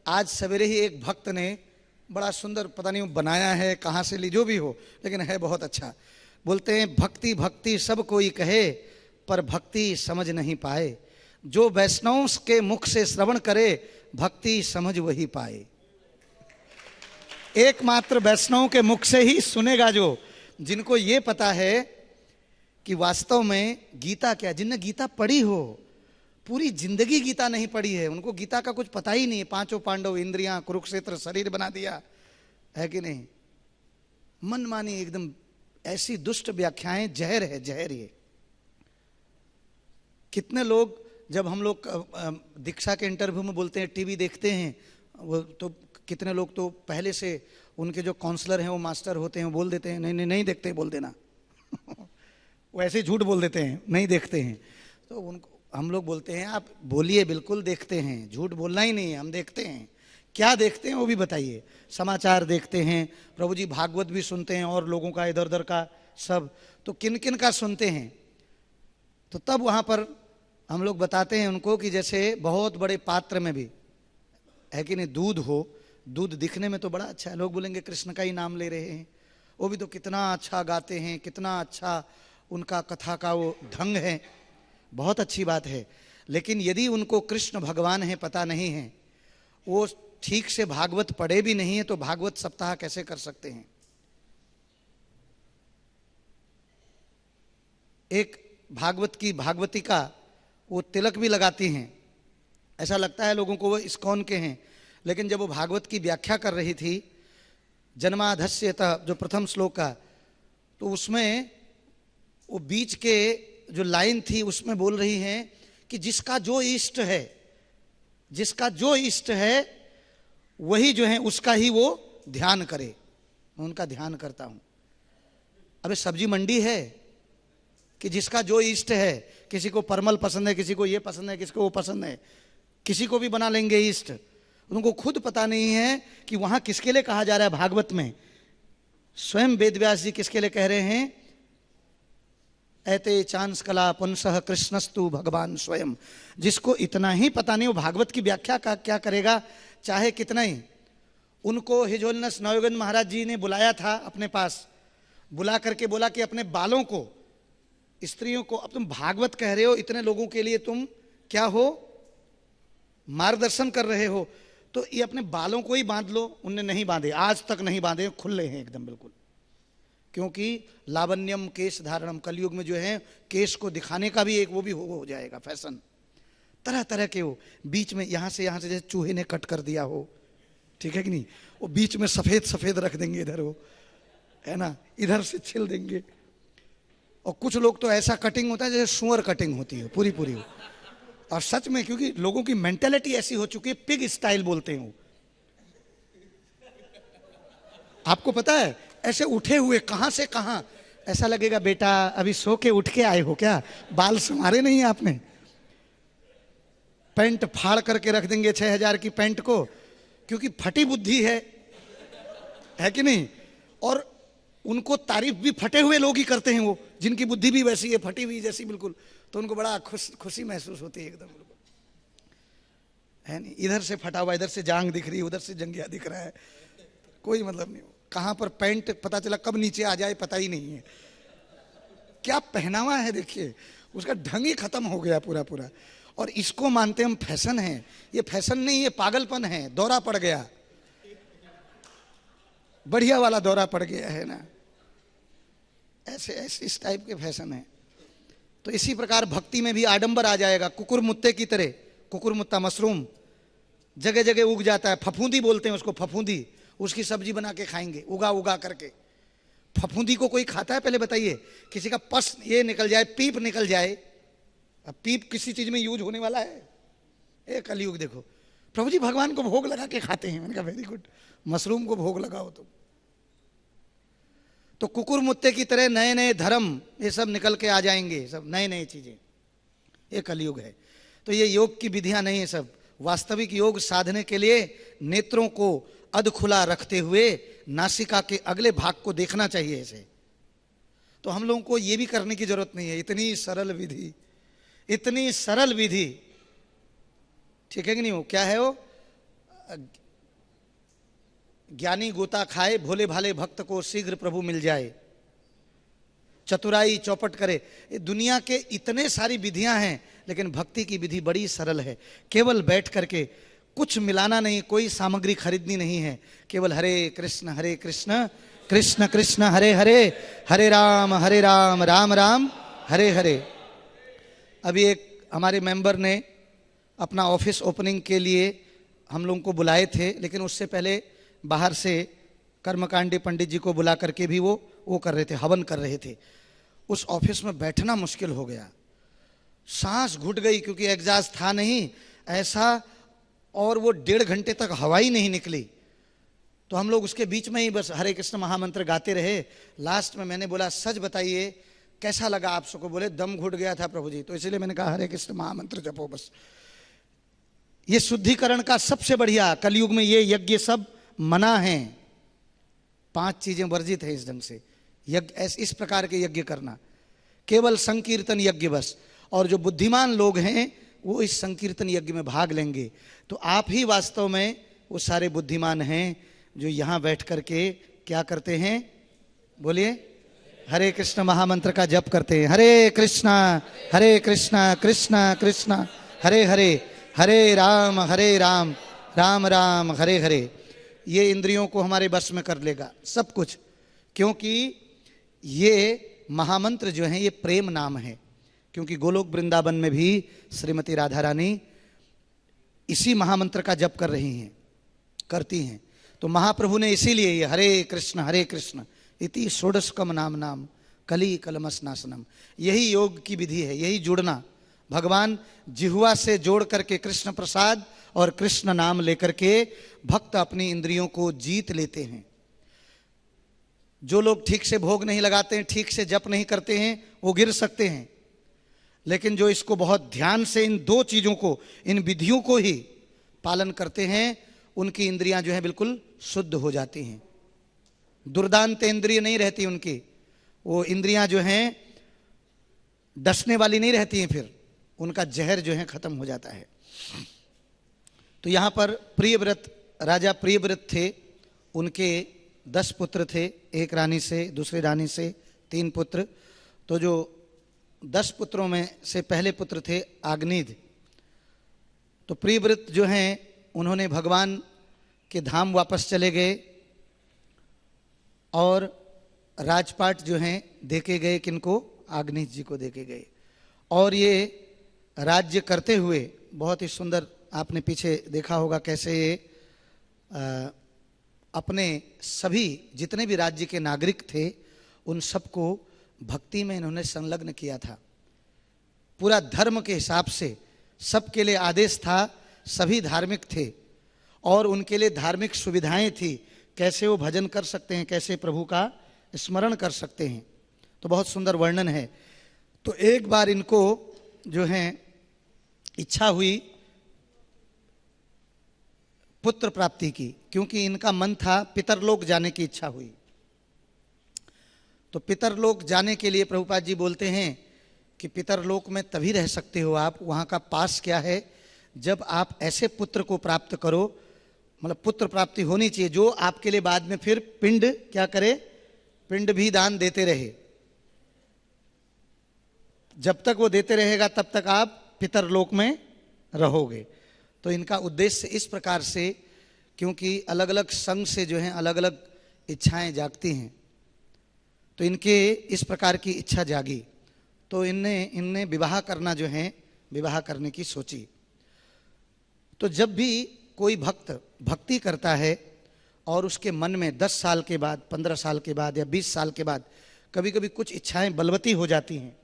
आज सवेरे ही एक भक्त ने बड़ा सुंदर, पता नहीं बनाया है कहाँ से ली, जो भी हो, लेकिन है बहुत अच्छा। बोलते हैं भक्ति भक्ति सब कोई कहे, पर भक्ति समझ नहीं पाए, जो वैष्णव के मुख से श्रवण करे, भक्ति समझ वही पाए। एकमात्र वैष्णव के मुख से ही सुनेगा जो, जिनको ये पता है कि वास्तव में गीता क्या, जिनने गीता पढ़ी हो, पूरी जिंदगी गीता नहीं पढ़ी है, उनको गीता का कुछ पता ही नहीं है। पांचों पांडव, इंद्रियां, कुरुक्षेत्र, शरीर बना दिया है कि नहीं, मनमानी एकदम ऐसी दुष्ट व्याख्याएं, जहर है, जहर ये। कितने लोग, जब हम लोग दीक्षा के इंटरव्यू में बोलते हैं, टीवी देखते हैं, वो तो कितने लोग तो पहले से उनके जो काउंसलर हैं वो मास्टर होते हैं, वो बोल देते हैं नहीं नहीं नहीं देखते, बोल देना वो ऐसे ही झूठ बोल देते हैं, नहीं देखते हैं। तो उनको हम लोग बोलते हैं आप बोलिए, बिल्कुल देखते हैं, झूठ बोलना ही नहीं है, हम देखते हैं। क्या देखते हैं वो भी बताइए। समाचार देखते हैं, प्रभु जी भागवत भी सुनते हैं और लोगों का इधर उधर का सब, तो किन किन का सुनते हैं। तो तब वहाँ पर हम लोग बताते हैं उनको कि जैसे बहुत बड़े पात्र में भी है कि नहीं दूध हो, दूध दिखने में तो बड़ा अच्छा है, लोग बोलेंगे कृष्ण का ही नाम ले रहे हैं, वो भी तो कितना अच्छा गाते हैं, कितना अच्छा उनका कथा का वो ढंग है, बहुत अच्छी बात है। लेकिन यदि उनको कृष्ण भगवान है पता नहीं है, वो ठीक से भागवत पढ़े भी नहीं है, तो भागवत सप्ताह कैसे कर सकते हैं। एक भागवत की भागवतिका वो तिलक भी लगाती हैं, ऐसा लगता है लोगों को वो इस्कॉन के हैं, लेकिन जब वो भागवत की व्याख्या कर रही थी जन्माधस्यतः जो प्रथम श्लोक का, तो उसमें वो बीच के जो लाइन थी उसमें बोल रही हैं कि जिसका जो इष्ट है, जिसका जो इष्ट है वही जो है उसका ही वो ध्यान करे। मैं उनका ध्यान करता हूं। अबे सब्जी मंडी है कि जिसका जो इष्ट है, किसी को परमल पसंद है, किसी को ये पसंद है, किसी को वो पसंद है, किसी को भी बना लेंगे इष्ट। उनको खुद पता नहीं है कि वहां किसके लिए कहा जा रहा है। भागवत में स्वयं वेदव्यास जी किसके लिए कह रहे हैं, ऐते चांस कला पुंसः कृष्णस्तु भगवान स्वयं। जिसको इतना ही पता नहीं वो भागवत की व्याख्या का क्या करेगा, चाहे कितना ही। उनको हिज होलिनेस नवयुगंध महाराज जी ने बुलाया था अपने पास, बुला करके बोला कि अपने बालों को, स्त्रियों को, अब तुम भागवत कह रहे हो, इतने लोगों के लिए तुम क्या हो, मार्गदर्शन कर रहे हो, तो ये अपने बालों को ही बांध लो। उनने नहीं बांधे, आज तक नहीं बांधे, खुले हैं एकदम बिल्कुल। क्योंकि लावण्यम केश धारणम, कलयुग में जो है केश को दिखाने का भी एक वो भी हो जाएगा फैशन, तरह तरह के। वो बीच में यहाँ से जैसे चूहे ने कट कर दिया हो, ठीक है कि नहीं, वो बीच में सफेद सफेद रख देंगे इधर, वो है ना, इधर से छिल देंगे। और कुछ लोग तो ऐसा कटिंग होता है जैसे सुअर कटिंग होती है पूरी पूरी। और सच में, क्योंकि लोगों की मेंटेलिटी ऐसी हो चुकी है, पिग स्टाइल बोलते हैं वो। आपको पता है, ऐसे उठे हुए कहां से कहां, ऐसा लगेगा बेटा अभी सो के उठ के आए हो क्या, बाल संवारे नहीं है आपने। पैंट फाड़ करके रख देंगे 6000 की पैंट को, क्योंकि फटी बुद्धि है कि नहीं। और उनको तारीफ भी फटे हुए लोग ही करते हैं, वो जिनकी बुद्धि भी वैसी है, फटी हुई जैसी बिल्कुल, तो उनको बड़ा खुशी महसूस होती है एकदम बिल्कुल, है नहीं। इधर से फटा हुआ, इधर से जांग दिख रही है, उधर से जंगिया दिख रहा है, कोई मतलब नहीं। कहां पर पैंट पता चला कब नीचे आ जाए पता ही नहीं है। क्या पहनावा है देखिए, उसका ढंग ही खत्म हो गया पूरा पूरा। और इसको मानते हम फैशन है। ये फैशन नहीं, ये पागलपन है, दौरा पड़ गया, बढ़िया वाला दौरा पड़ गया है ना। ऐसे ऐसे इस टाइप के फैशन है। तो इसी प्रकार भक्ति में भी आडंबर आ जाएगा, कुकुर मुत्ते की तरह। कुकुर मुत्ता मशरूम जगह जगह उग जाता है, फफूंदी बोलते हैं उसको, फफूंदी। उसकी सब्जी बना के खाएंगे उगा उगा करके। फफूंदी को कोई खाता है पहले बताइए? किसी का पस ये निकल जाए, पीप निकल जाए। अब पीप किसी चीज में यूज होने वाला है? एक कलयुग देखो, प्रभु जी भगवान को भोग लगा के खाते हैं। मैंने कहा वेरी गुड, मशरूम को भोग लगाओ तुम। तो कुकुर मुत्ते की तरह नए नए धर्म ये सब निकल के आ जाएंगे, सब नए नए चीजें। ये कलयुग है। तो ये योग की विधियां नहीं है सब। वास्तविक योग साधने के लिए नेत्रों को अध खुला रखते हुए नासिका के अगले भाग को देखना चाहिए ऐसे। तो हम लोगों को ये भी करने की जरूरत नहीं है। इतनी सरल विधि, इतनी सरल विधि, ठीक है कि नहीं? वो क्या है? वो ज्ञानी गोता खाए, भोले भाले भक्त को शीघ्र प्रभु मिल जाए। चतुराई चौपट करे। ये दुनिया के इतने सारी विधियां हैं, लेकिन भक्ति की विधि बड़ी सरल है। केवल बैठ करके, कुछ मिलाना नहीं, कोई सामग्री खरीदनी नहीं है। केवल हरे कृष्ण कृष्ण कृष्ण हरे हरे, हरे राम राम राम हरे हरे। अभी एक हमारे मेंबर ने अपना ऑफिस ओपनिंग के लिए हम लोगों को बुलाए थे, लेकिन उससे पहले बाहर से कर्मकांडी पंडित जी को बुला करके भी वो कर रहे थे, हवन कर रहे थे। उस ऑफिस में बैठना मुश्किल हो गया, सांस घुट गई, क्योंकि एग्जास्ट था नहीं ऐसा, और वो 1.5 घंटे तक हवा ही नहीं निकली। तो हम लोग उसके बीच में ही बस हरे कृष्ण महामंत्र गाते रहे। लास्ट में मैंने बोला, सच बताइए कैसा लगा आप सबको? बोले दम घुट गया था प्रभु जी, तो इसलिए मैंने कहा हरे कृष्ण महामंत्र जपो बस। ये शुद्धिकरण का सबसे बढ़िया, कलयुग में ये यज्ञ सब मना है, 5 चीजें वर्जित है इस ढंग से यज्ञ, इस प्रकार के यज्ञ करना, केवल संकीर्तन यज्ञ बस। और जो बुद्धिमान लोग हैं वो इस संकीर्तन यज्ञ में भाग लेंगे। तो आप ही वास्तव में वो सारे बुद्धिमान हैं जो यहाँ बैठ करके क्या करते हैं? बोलिए, हरे कृष्ण महामंत्र का जप करते हैं। हरे कृष्णा कृष्ण कृष्ण हरे हरे, हरे राम राम राम हरे हरे। ये इंद्रियों को हमारे बस में कर लेगा सब कुछ, क्योंकि ये महामंत्र जो है ये प्रेम नाम है। क्योंकि गोलोक वृंदावन में भी श्रीमती राधा रानी इसी महामंत्र का जप कर रही हैं, करती हैं। तो महाप्रभु ने इसीलिए ये हरे कृष्ण इति षोडशकम नाम नाम कली कलमस्नासनम, यही योग की विधि है, यही जुड़ना। भगवान जिह्वा से जोड़ करके कृष्ण प्रसाद और कृष्ण नाम लेकर के भक्त अपनी इंद्रियों को जीत लेते हैं। जो लोग ठीक से भोग नहीं लगाते हैं, ठीक से जप नहीं करते हैं, वो गिर सकते हैं। लेकिन जो इसको बहुत ध्यान से इन 2 चीजों को, इन विधियों को ही पालन करते हैं, उनकी इंद्रियां जो है बिल्कुल शुद्ध हो जाती हैं। दुर्दांत इंद्रिय नहीं रहती उनकी, वो इंद्रियां जो हैं डसने वाली नहीं रहती हैं, फिर उनका जहर जो है खत्म हो जाता है। तो यहां पर प्रियव्रत, राजा प्रियव्रत थे, उनके 10 पुत्र थे, एक रानी से, दूसरी रानी से 3 पुत्र। तो जो 10 पुत्रों में से पहले पुत्र थे आग्निद। तो प्रियव्रत जो हैं उन्होंने भगवान के धाम वापस चले गए और राजपाट जो हैं देके गए, किनको? आग्नेय जी को देके गए। और ये राज्य करते हुए बहुत ही सुंदर, आपने पीछे देखा होगा कैसे ये अपने सभी जितने भी राज्य के नागरिक थे उन सबको भक्ति में इन्होंने संलग्न किया था। पूरा धर्म के हिसाब से सबके लिए आदेश था, सभी धार्मिक थे और उनके लिए धार्मिक सुविधाएं थी, कैसे वो भजन कर सकते हैं, कैसे प्रभु का स्मरण कर सकते हैं। तो बहुत सुंदर वर्णन है। तो एक बार इनको जो है इच्छा हुई पुत्र प्राप्ति की, क्योंकि इनका मन था पितरलोक जाने की इच्छा हुई। तो पितरलोक जाने के लिए प्रभुपाद जी बोलते हैं कि पितरलोक में तभी रह सकते हो आप, वहाँ का पास क्या है, जब आप ऐसे पुत्र को प्राप्त करो, मतलब पुत्र प्राप्ति होनी चाहिए जो आपके लिए बाद में फिर पिंड क्या करे, पिंड भी दान देते रहे। जब तक वो देते रहेगा तब तक आप पितरलोक में रहोगे। तो इनका उद्देश्य इस प्रकार से, क्योंकि अलग अलग संघ से जो है अलग अलग इच्छाएं जागती हैं, तो इनके इस प्रकार की इच्छा जागी। तो इनने विवाह करना जो है, विवाह करने की सोची। तो जब भी कोई भक्त भक्ति करता है और उसके मन में 10 साल के बाद, 15 साल के बाद या 20 साल के बाद कभी कभी कुछ इच्छाएं बलवती हो जाती हैं,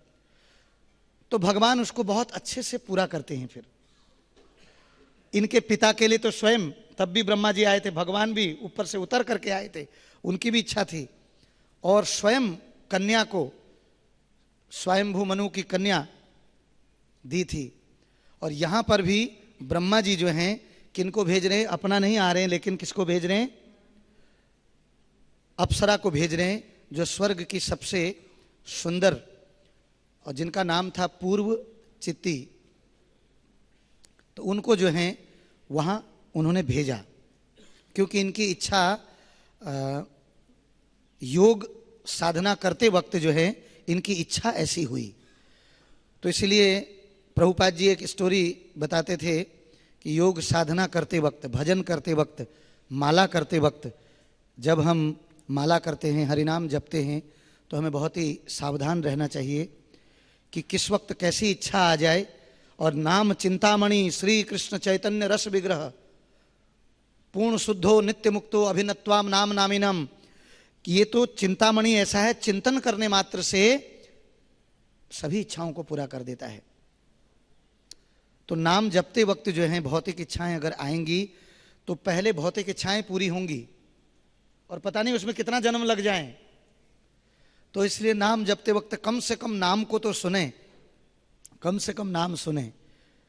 तो भगवान उसको बहुत अच्छे से पूरा करते हैं। फिर इनके पिता के लिए तो स्वयं, तब भी ब्रह्मा जी आए थे, भगवान भी ऊपर से उतर करके आए थे, उनकी भी इच्छा थी। और स्वयं कन्या को, स्वयंभू मनु की कन्या दी थी। और यहां पर भी ब्रह्मा जी जो हैं किनको भेज रहे हैं? अपना नहीं आ रहे हैं, लेकिन किसको भेज रहे हैं? अप्सरा को भेज रहे हैं, जो स्वर्ग की सबसे सुंदर, और जिनका नाम था पूर्व चित्ती। तो उनको जो है वहां उन्होंने भेजा, क्योंकि इनकी इच्छा योग साधना करते वक्त जो है इनकी इच्छा ऐसी हुई। तो इसलिए प्रभुपाद जी एक स्टोरी बताते थे कि योग साधना करते वक्त, भजन करते वक्त, माला करते वक्त, जब हम माला करते हैं, हरिनाम जपते हैं, तो हमें बहुत ही सावधान रहना चाहिए कि किस वक्त कैसी इच्छा आ जाए। और नाम चिंतामणि श्री कृष्ण चैतन्य रस विग्रह पूर्ण शुद्धो नित्य मुक्तो अभिनत्वाम नाम नामिनम, कि ये तो चिंतामणि ऐसा है, चिंतन करने मात्र से सभी इच्छाओं को पूरा कर देता है। तो नाम जपते वक्त जो है भौतिक इच्छाएं अगर आएंगी तो पहले भौतिक इच्छाएं पूरी होंगी और पता नहीं उसमें कितना जन्म लग जाए, तो इसलिए नाम जपते वक्त कम से कम नाम को तो सुने, कम से कम नाम सुने।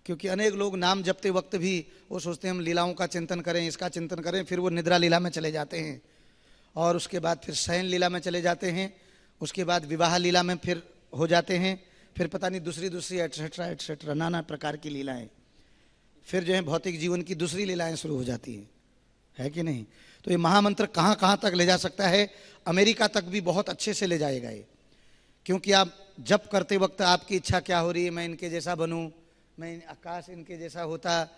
क्योंकि अनेक लोग नाम जपते वक्त भी वो सोचते हैं हम लीलाओं का चिंतन करें, इसका चिंतन करें, फिर वो निद्रा लीला में चले जाते हैं, और उसके बाद फिर शयन लीला में चले जाते हैं, उसके बाद विवाह लीला में फिर हो जाते हैं, फिर पता नहीं दूसरी एटसेट्रा एटसेट्रा नाना प्रकार की लीलाएं, फिर जो है भौतिक जीवन की दूसरी लीलाएं शुरू हो जाती हैं, है कि नहीं। तो ये महामंत्र कहाँ कहाँ तक ले जा सकता है, अमेरिका तक भी बहुत अच्छे से ले जाएगा ये। क्योंकि आप जप करते वक्त आपकी इच्छा क्या हो रही है, मैं इनके जैसा बनूं, मैं आकाश इनके जैसा होता,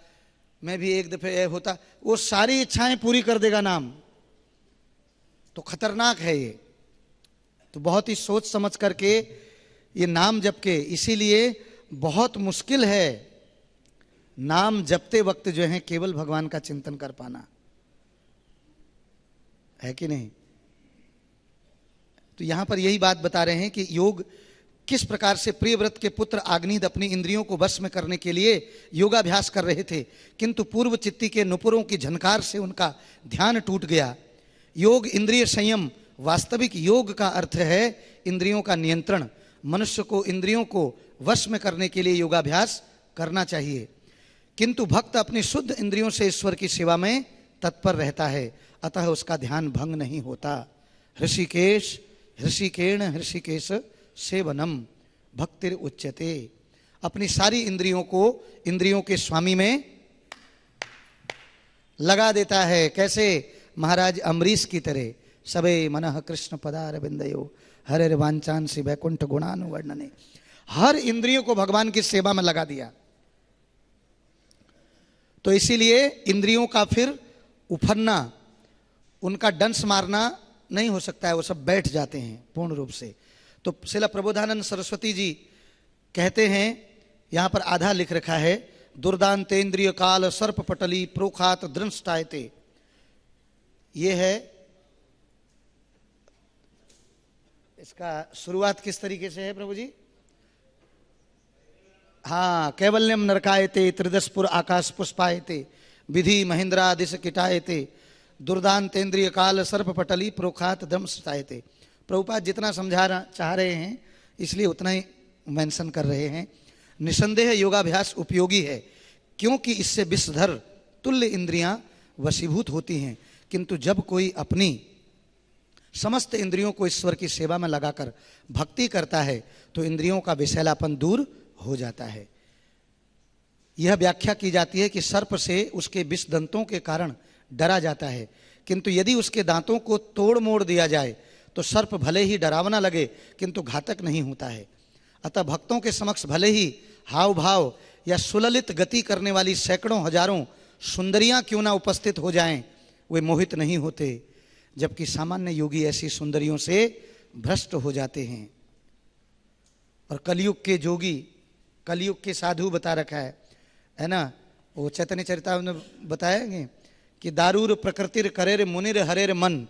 मैं भी एक दफे होता, वो सारी इच्छाएं पूरी कर देगा नाम। तो खतरनाक है ये, तो बहुत ही सोच समझ करके ये नाम जप के, इसीलिए बहुत मुश्किल है नाम जपते वक्त जो है केवल भगवान का चिंतन कर पाना, है कि नहीं। तो यहां पर यही बात बता रहे हैं कि योग किस प्रकार से प्रियव्रत के पुत्र आग्निद अपनी इंद्रियों को वश में करने के लिए योगाभ्यास कर रहे थे, किंतु पूर्व चित्ती के नुपुरों की झनकार से उनका ध्यान टूट गया। योग इंद्रिय संयम, वास्तविक योग का अर्थ है इंद्रियों का नियंत्रण। मनुष्य को इंद्रियों को वश में करने के लिए योगाभ्यास करना चाहिए, किंतु भक्त अपनी शुद्ध इंद्रियों से ईश्वर की सेवा में तत्पर रहता है, अतः उसका ध्यान भंग नहीं होता। ऋषिकेश ऋषिकेण ऋषिकेश सेवनम भक्तिर उच्यते। अपनी सारी इंद्रियों को इंद्रियों के स्वामी में लगा देता है। कैसे? महाराज अम्बरीश की तरह। सबे मनः कृष्ण पदार बिंदयो हरे वांचांसी वैकुंठ गुणानुवर्णने। हर इंद्रियों को भगवान की सेवा में लगा दिया। तो इसीलिए इंद्रियों का फिर उफरना, उनका डंस मारना नहीं हो सकता है, वो सब बैठ जाते हैं पूर्ण रूप से। तो श्रील प्रबोधानंद सरस्वती जी कहते हैं, यहां पर आधा लिख रखा है, दुर्दांतेन्द्रिय काल सर्प पटली प्रोखात दृष्टायते। ये है, इसका शुरुआत किस तरीके से है प्रभु जी? हाँ, कैवल्यम नरकायते त्रिदशपुर आकाश पुष्पायते विधि महेंद्रादिश किटायते दुर्दांतेन्द्रिय काल सर्प पटली प्रोखात दंष्टायते। प्रभुपाद जितना समझाना चाह रहे हैं इसलिए उतना ही मेंशन कर रहे हैं। निसंदेह योगाभ्यास उपयोगी है, क्योंकि इससे विषधर तुल्य इंद्रियां वशीभूत होती हैं, किंतु जब कोई अपनी समस्त इंद्रियों को ईश्वर की सेवा में लगाकर भक्ति करता है तो इंद्रियों का विषैलापन दूर हो जाता है। यह व्याख्या की जाती है कि सर्प से उसके विष दंतों के कारण डरा जाता है, किंतु यदि उसके दांतों को तोड़ मोड़ दिया जाए तो सर्प भले ही डरावना लगे किंतु घातक नहीं होता है। अतः भक्तों के समक्ष भले ही हाव भाव या सुललित गति करने वाली सैकड़ों हजारों सुंदरियां क्यों ना उपस्थित हो जाएं, वे मोहित नहीं होते, जबकि सामान्य योगी ऐसी सुंदरियों से भ्रष्ट हो जाते हैं। और कलयुग के जोगी, कलयुग के साधु बता रखा है ना, वो चैतन्य चरितामृत में बताएंगे कि दारूर प्रकृतिर करेर मुनिर हरेर मन,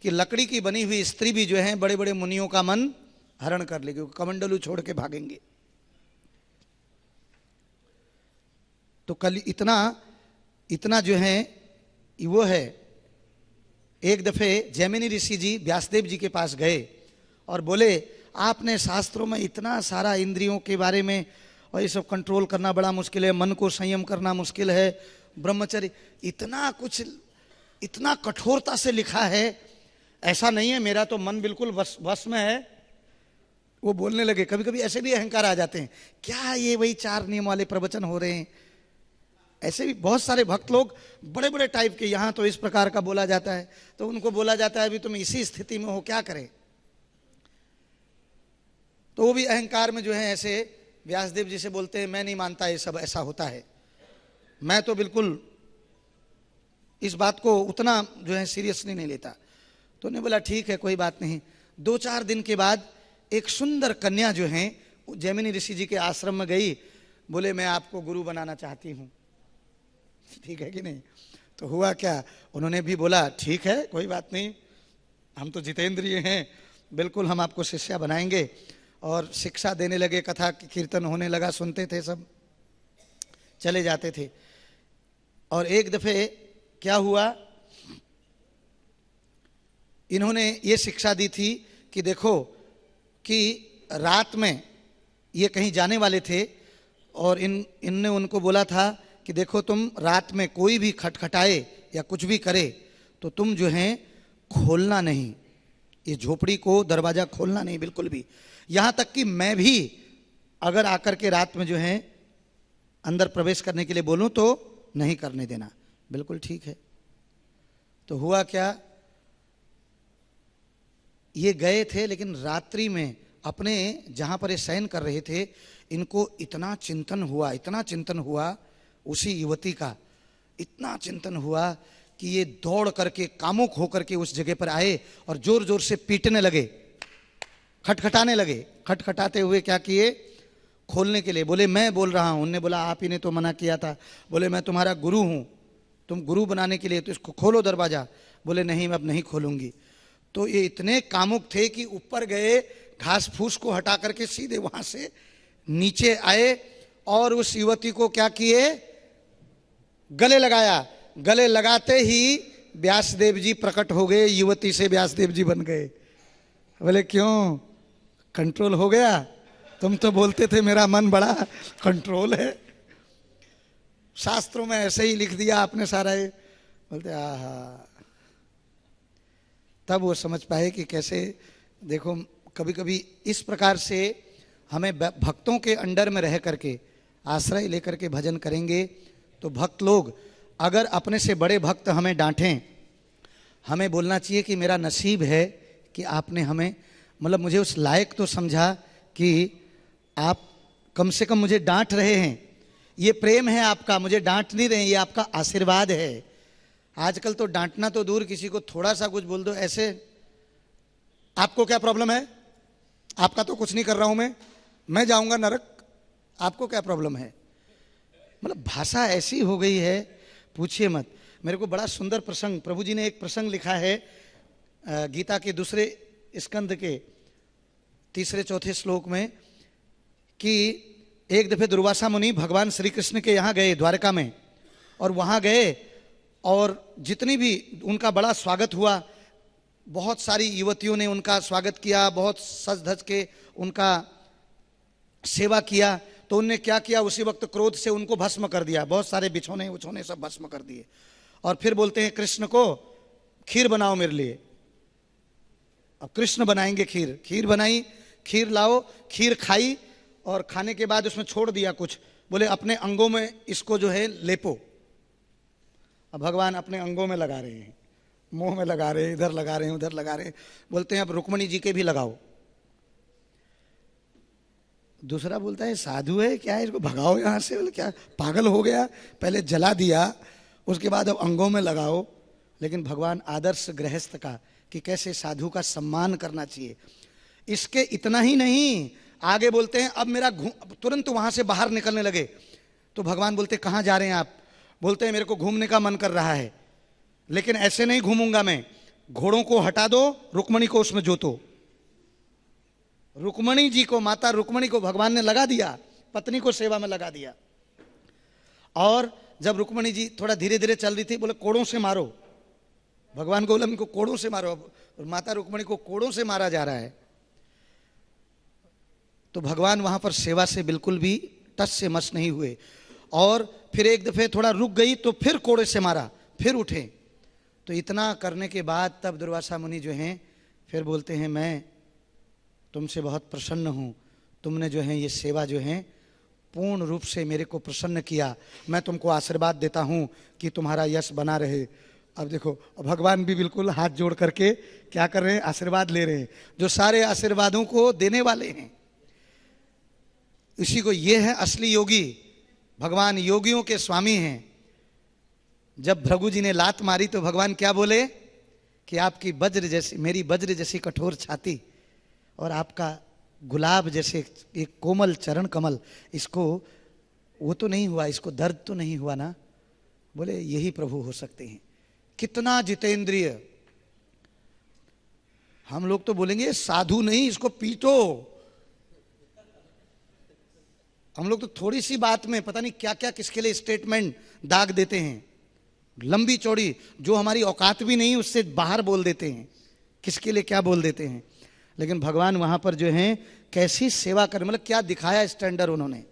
कि लकड़ी की बनी हुई स्त्री भी जो है बड़े बड़े मुनियों का मन हरण कर लेगी, कमंडलू छोड़ के भागेंगे। तो कल इतना जो है वो है। एक दफे जैमिनी ऋषि जी व्यासदेव जी के पास गए और बोले, आपने शास्त्रों में इतना सारा इंद्रियों के बारे में और ये सब कंट्रोल करना बड़ा मुश्किल है, मन को संयम करना मुश्किल है, ब्रह्मचर्य, इतना कुछ इतना कठोरता से लिखा है, ऐसा नहीं है, मेरा तो मन बिल्कुल वश में है। वो बोलने लगे, कभी कभी ऐसे भी अहंकार आ जाते हैं, क्या ये वही 4 नियम वाले प्रवचन हो रहे हैं। ऐसे भी बहुत सारे भक्त लोग बड़े बड़े टाइप के, यहाँ तो इस प्रकार का बोला जाता है, तो उनको बोला जाता है अभी तुम इसी स्थिति में हो, क्या करें। तो वो भी अहंकार में जो है ऐसे व्यासदेव जी से बोलते हैं, मैं नहीं मानता ये सब ऐसा होता है, मैं तो बिल्कुल इस बात को उतना जो है सीरियसली नहीं लेता। तो उन्होंने बोला ठीक है कोई बात नहीं। 2-4 दिन के बाद एक सुंदर कन्या जो है जैमिनी ऋषि जी के आश्रम में गई, बोले मैं आपको गुरु बनाना चाहती हूँ, ठीक है कि नहीं। तो हुआ क्या, उन्होंने भी बोला ठीक है कोई बात नहीं, हम तो जितेंद्रिय हैं, बिल्कुल हम आपको शिष्या बनाएंगे। और शिक्षा देने लगे, कथा कीर्तन होने लगा, सुनते थे सब, चले जाते थे। और एक दफे क्या हुआ, इन्होंने ये शिक्षा दी थी कि देखो कि रात में ये कहीं जाने वाले थे और इनने उनको बोला था कि देखो तुम रात में कोई भी खटखटाए या कुछ भी करे तो तुम जो है खोलना नहीं, ये झोपड़ी को दरवाज़ा खोलना नहीं बिल्कुल भी, यहाँ तक कि मैं भी अगर आकर के रात में जो है अंदर प्रवेश करने के लिए बोलूं तो नहीं करने देना। बिल्कुल ठीक है। तो हुआ क्या, ये गए थे लेकिन रात्रि में अपने जहाँ पर ये शयन कर रहे थे, इनको इतना चिंतन हुआ उसी युवती का, इतना चिंतन हुआ कि ये दौड़ करके कामुक होकर के उस जगह पर आए और जोर जोर से पीटने लगे, खटखटाने लगे। खटखटाते हुए क्या किए, खोलने के लिए बोले मैं बोल रहा हूँ। उनने बोला आप ही ने तो मना किया था। बोले मैं तुम्हारा गुरु हूँ, तुम गुरु बनाने के लिए तो इसको खोलो दरवाज़ा। बोले नहीं मैं अब नहीं खोलूँगी। तो ये इतने कामुक थे कि ऊपर गए, घास फूस को हटा करके सीधे वहाँ से नीचे आए और उस युवती को क्या किए, गले लगाया। गले लगाते ही व्यासदेव जी प्रकट हो गए, युवती से व्यासदेव जी बन गए। बोले क्यों, कंट्रोल हो गया? तुम तो बोलते थे मेरा मन बड़ा कंट्रोल है, शास्त्रों में ऐसे ही लिख दिया आपने सारा। ये बोलते आहा। तब वो समझ पाए कि कैसे, देखो कभी कभी इस प्रकार से हमें भक्तों के अंडर में रह करके आश्रय लेकर के भजन करेंगे तो भक्त लोग, अगर अपने से बड़े भक्त हमें डांटें, हमें बोलना चाहिए कि मेरा नसीब है कि आपने हमें, मतलब मुझे उस लायक तो समझा कि आप कम से कम मुझे डांट रहे हैं। ये प्रेम है आपका, मुझे डांट नहीं रहे हैं, ये आपका आशीर्वाद है। आजकल तो डांटना तो दूर, किसी को थोड़ा सा कुछ बोल दो ऐसे, आपको क्या प्रॉब्लम है, आपका तो कुछ नहीं कर रहा हूं मैं जाऊंगा नरक, आपको क्या प्रॉब्लम है। मतलब भाषा ऐसी हो गई है, पूछिए मत। मेरे को बड़ा सुंदर प्रसंग, प्रभु जी ने एक प्रसंग लिखा है गीता के दूसरे स्कंद के 3-4 श्लोक में कि एक दफे दुर्वासा मुनि भगवान श्री कृष्ण के यहाँ गए द्वारका में, और वहाँ गए और जितनी भी उनका बड़ा स्वागत हुआ, बहुत सारी युवतियों ने उनका स्वागत किया, बहुत सज धज के उनका सेवा किया। तो उनने क्या किया, उसी वक्त क्रोध से उनको भस्म कर दिया, बहुत सारे बिछोने उछोने सब भस्म कर दिए। और फिर बोलते हैं कृष्ण को खीर बनाओ मेरे लिए। अब कृष्ण बनाएंगे खीर, खीर बनाई, खीर लाओ, खीर खाई और खाने के बाद उसमें छोड़ दिया कुछ, बोले अपने अंगों में इसको जो है लेपो। अब भगवान अपने अंगों में लगा रहे हैं, मुंह में लगा रहे हैं, इधर लगा रहे हैं, उधर लगा रहे हैं। बोलते हैं अब रुक्मणी जी के भी लगाओ। दूसरा बोलता है साधु है क्या है, इसको भगाओ यहाँ से। बोले क्या पागल हो गया, पहले जला दिया उसके बाद अब अंगों में लगाओ। लेकिन भगवान आदर्श गृहस्थ का कि कैसे साधु का सम्मान करना चाहिए। इसके इतना ही नहीं, आगे बोलते हैं अब मेरा तुरंत वहां से बाहर निकलने लगे। तो भगवान बोलते कहाँ जा रहे हैं आप? बोलते हैं मेरे को घूमने का मन कर रहा है, लेकिन ऐसे नहीं घूमूंगा मैं, घोड़ों को हटा दो, रुक्मणी को उसमें जोतो। रुक्मणी जी को, माता रुक्मणी को भगवान ने लगा दिया, पत्नी को सेवा में लगा दिया। और जब रुक्मणी जी थोड़ा धीरे धीरे चल रही थी, बोले कोड़ों से मारो। भगवान को बोला इनको कोड़ों से मारो, और माता रुक्मणी को कोड़ों से मारा जा रहा है। तो भगवान वहां पर सेवा से बिल्कुल भी टच से मस नहीं हुए। और फिर एक दफे थोड़ा रुक गई तो फिर कोड़े से मारा, फिर उठे। तो इतना करने के बाद तब दुर्वासा मुनि जो हैं फिर बोलते हैं मैं तुमसे बहुत प्रसन्न हूँ, तुमने जो है ये सेवा जो है पूर्ण रूप से मेरे को प्रसन्न किया, मैं तुमको आशीर्वाद देता हूँ कि तुम्हारा यश बना रहे। अब देखो भगवान भी बिल्कुल हाथ जोड़ करके क्या कर रहे हैं, आशीर्वाद ले रहे हैं, जो सारे आशीर्वादों को देने वाले हैं। इसी को ये है असली योगी, भगवान योगियों के स्वामी हैं। जब भृगु जी ने लात मारी तो भगवान क्या बोले कि आपकी वज्र जैसी, मेरी वज्र जैसी कठोर छाती और आपका गुलाब जैसे एक कोमल चरण कमल, इसको वो तो नहीं हुआ, इसको दर्द तो नहीं हुआ ना? बोले यही प्रभु हो सकते हैं। कितना जितेंद्रिय। हम लोग तो बोलेंगे साधु नहीं, इसको पीटो। हम लोग तो थोड़ी सी बात में पता नहीं क्या क्या किसके लिए स्टेटमेंट दाग देते हैं, लंबी चौड़ी, जो हमारी औकात भी नहीं उससे बाहर बोल देते हैं, किसके लिए क्या बोल देते हैं। लेकिन भगवान वहां पर जो है कैसी सेवा कर, मतलब क्या दिखाया स्टैंडर्ड उन्होंने,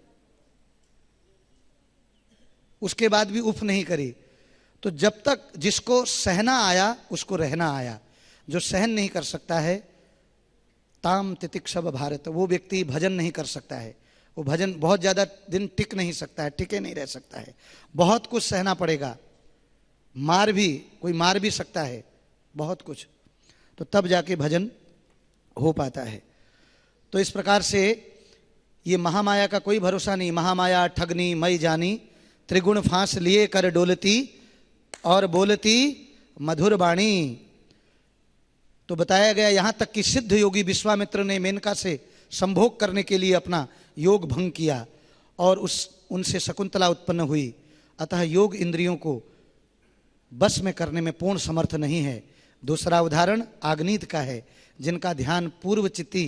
उसके बाद भी उफ नहीं करी। तो जब तक जिसको सहना आया उसको रहना आया, जो सहन नहीं कर सकता है ताम तितिक्षव भारत, वो व्यक्ति भजन नहीं कर सकता है, वो भजन बहुत ज्यादा दिन टिक नहीं सकता है, टिके नहीं रह सकता है, बहुत कुछ सहना पड़ेगा, मार भी, कोई मार भी सकता है बहुत कुछ, तो तब जाके भजन हो पाता है। तो इस प्रकार से ये महामाया का कोई भरोसा नहीं, महामाया ठगनी मई जानी, त्रिगुण फांस लिए कर डोलती और बोलती मधुर बाणी। तो बताया गया यहां तक कि सिद्ध योगी विश्वामित्र ने मेनका से संभोग करने के लिए अपना योग भंग किया और उनसे शकुंतला उत्पन्न हुई। अतः योग इंद्रियों को बस में करने में पूर्ण समर्थ नहीं है। दूसरा उदाहरण आग्नीत का है, जिनका ध्यान पूर्व चित्ती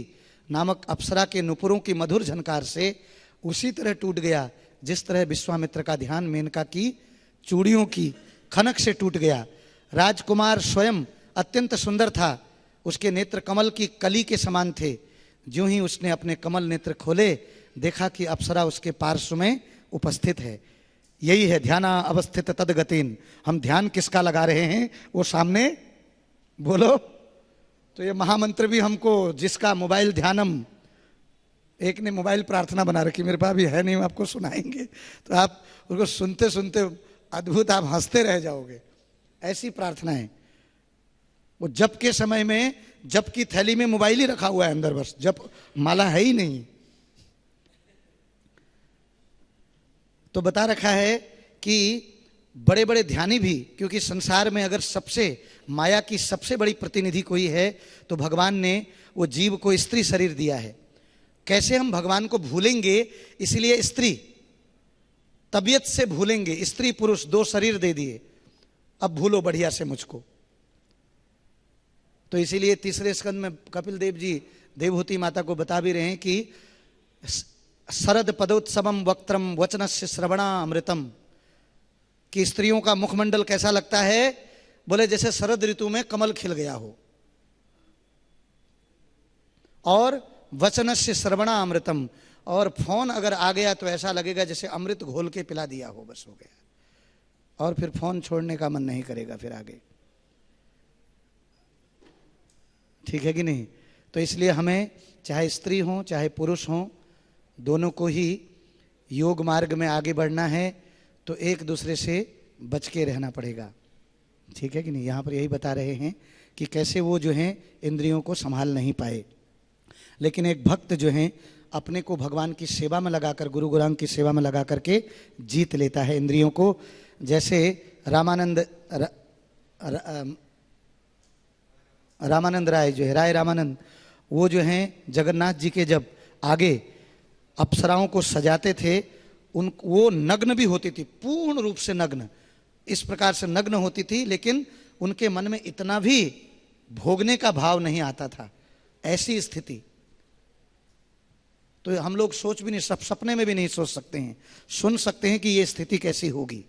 नामक अप्सरा के नुपुरों की मधुर झनकार से उसी तरह टूट गया जिस तरह विश्वामित्र का ध्यान मेनका की चूड़ियों की खनक से टूट गया। राजकुमार स्वयं अत्यंत सुंदर था, उसके नेत्र कमल की कली के समान थे। ज्यों ही उसने अपने कमल नेत्र खोले, देखा कि अप्सरा उसके पार्श्व में उपस्थित है। यही है ध्याना अवस्थित तदगतिन। हम ध्यान किसका लगा रहे हैं, वो सामने बोलो। तो ये महामंत्र भी हमको, जिसका मोबाइल ध्यानम, एक ने मोबाइल प्रार्थना बना रखी, मेरे पास भी है नहीं, आपको सुनाएंगे, तो आप उसको सुनते सुनते अद्भुत, आप हंसते रह जाओगे, ऐसी प्रार्थना है। वो जप के समय में जप की थैली में मोबाइल ही रखा हुआ है अंदर, बस जप माला है ही नहीं। तो बता रखा है कि बड़े बड़े ध्यानी भी, क्योंकि संसार में अगर सबसे माया की सबसे बड़ी प्रतिनिधि कोई है तो भगवान ने वो जीव को स्त्री शरीर दिया है। कैसे हम भगवान को भूलेंगे, इसलिए स्त्री तबीयत से भूलेंगे, स्त्री पुरुष दो शरीर दे दिए, अब भूलो बढ़िया से मुझको। तो इसीलिए तीसरे स्कंद में कपिल देव जी देवहूति माता को बता भी रहे हैं कि शरद पदोत्सवम वक्त्रम वचनस्य श्रवणा अमृतम, कि स्त्रियों का मुखमंडल कैसा लगता है, बोले जैसे शरद ऋतु में कमल खिल गया हो, और वचनस्य श्रवणा अमृतम, और फोन अगर आ गया तो ऐसा लगेगा जैसे अमृत घोल के पिला दिया हो, बस हो गया, और फिर फोन छोड़ने का मन नहीं करेगा फिर आगे। ठीक है कि नहीं? तो इसलिए हमें चाहे स्त्री हो चाहे पुरुष हो, दोनों को ही योग मार्ग में आगे बढ़ना है, तो एक दूसरे से बच के रहना पड़ेगा। ठीक है कि नहीं? यहाँ पर यही बता रहे हैं कि कैसे वो जो हैं इंद्रियों को संभाल नहीं पाए, लेकिन एक भक्त जो है अपने को भगवान की सेवा में लगाकर, गुरु गुरांग की सेवा में लगा करके जीत लेता है इंद्रियों को। जैसे रामानंद राय जो है, राय रामानंद, वो जो हैं जगन्नाथ जी के जब आगे अप्सराओं को सजाते थे, वो नग्न भी होती थी, पूर्ण रूप से नग्न, इस प्रकार से नग्न होती थी, लेकिन उनके मन में इतना भी भोगने का भाव नहीं आता था, ऐसी स्थिति। तो हम लोग सोच भी नहीं, सपने में भी नहीं सोच सकते हैं, सुन सकते हैं कि ये स्थिति कैसी होगी,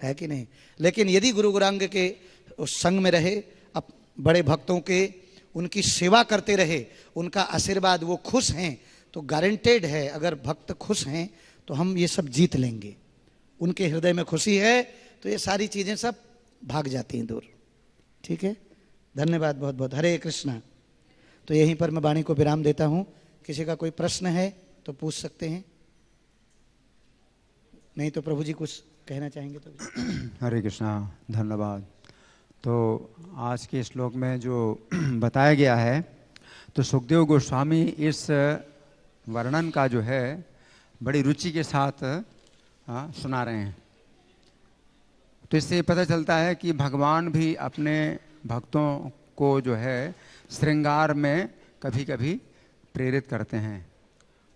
है कि नहीं? लेकिन यदि गुरु गुरांग के उस संग में रहे, अब बड़े भक्तों के उनकी सेवा करते रहे, उनका आशीर्वाद, वो खुश हैं, तो गारंटेड है अगर भक्त खुश हैं तो हम ये सब जीत लेंगे। उनके हृदय में खुशी है तो ये सारी चीजें सब भाग जाती हैं दूर। ठीक है, धन्यवाद बहुत बहुत। हरे कृष्णा। तो यहीं पर मैं वाणी को विराम देता हूं। किसी का कोई प्रश्न है तो पूछ सकते हैं, नहीं तो प्रभु जी कुछ कहना चाहेंगे तो। हरे कृष्णा, धन्यवाद। तो आज के श्लोक में जो बताया गया है, तो सुखदेव गोस्वामी इस वर्णन का जो है बड़ी रुचि के साथ सुना रहे हैं। तो इससे पता चलता है कि भगवान भी अपने भक्तों को जो है श्रृंगार में कभी कभी प्रेरित करते हैं।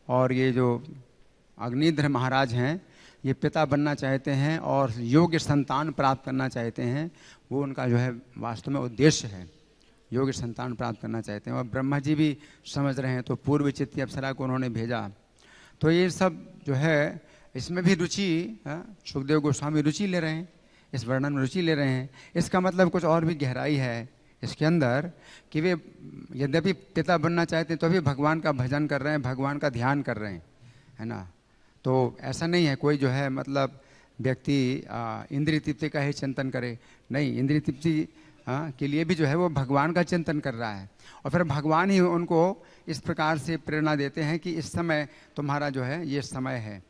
और ये जो अग्निध्र महाराज हैं, ये पिता बनना चाहते हैं और योग्य संतान प्राप्त करना चाहते हैं। वो उनका जो है वास्तव में उद्देश्य है, योग्य संतान प्राप्त करना चाहते हैं। और ब्रह्मा जी भी समझ रहे हैं, तो पूर्व चित्ती अप्सरा को उन्होंने भेजा। तो ये सब जो है इसमें भी रुचि, सुखदेव गोस्वामी रुचि ले रहे हैं, इस वर्णन में रुचि ले रहे हैं। इसका मतलब कुछ और भी गहराई है इसके अंदर कि वे यद्यपि पिता बनना चाहते हैं तो भी भगवान का भजन कर रहे हैं, भगवान का ध्यान कर रहे हैं, है ना। तो ऐसा नहीं है कोई जो है मतलब व्यक्ति इंद्रिय तृप्ति का ही चिंतन करे, नहीं, इंद्रिय तृप्ति के लिए भी जो है वो भगवान का चिंतन कर रहा है। और फिर भगवान ही उनको इस प्रकार से प्रेरणा देते हैं कि इस समय तुम्हारा जो है ये समय है।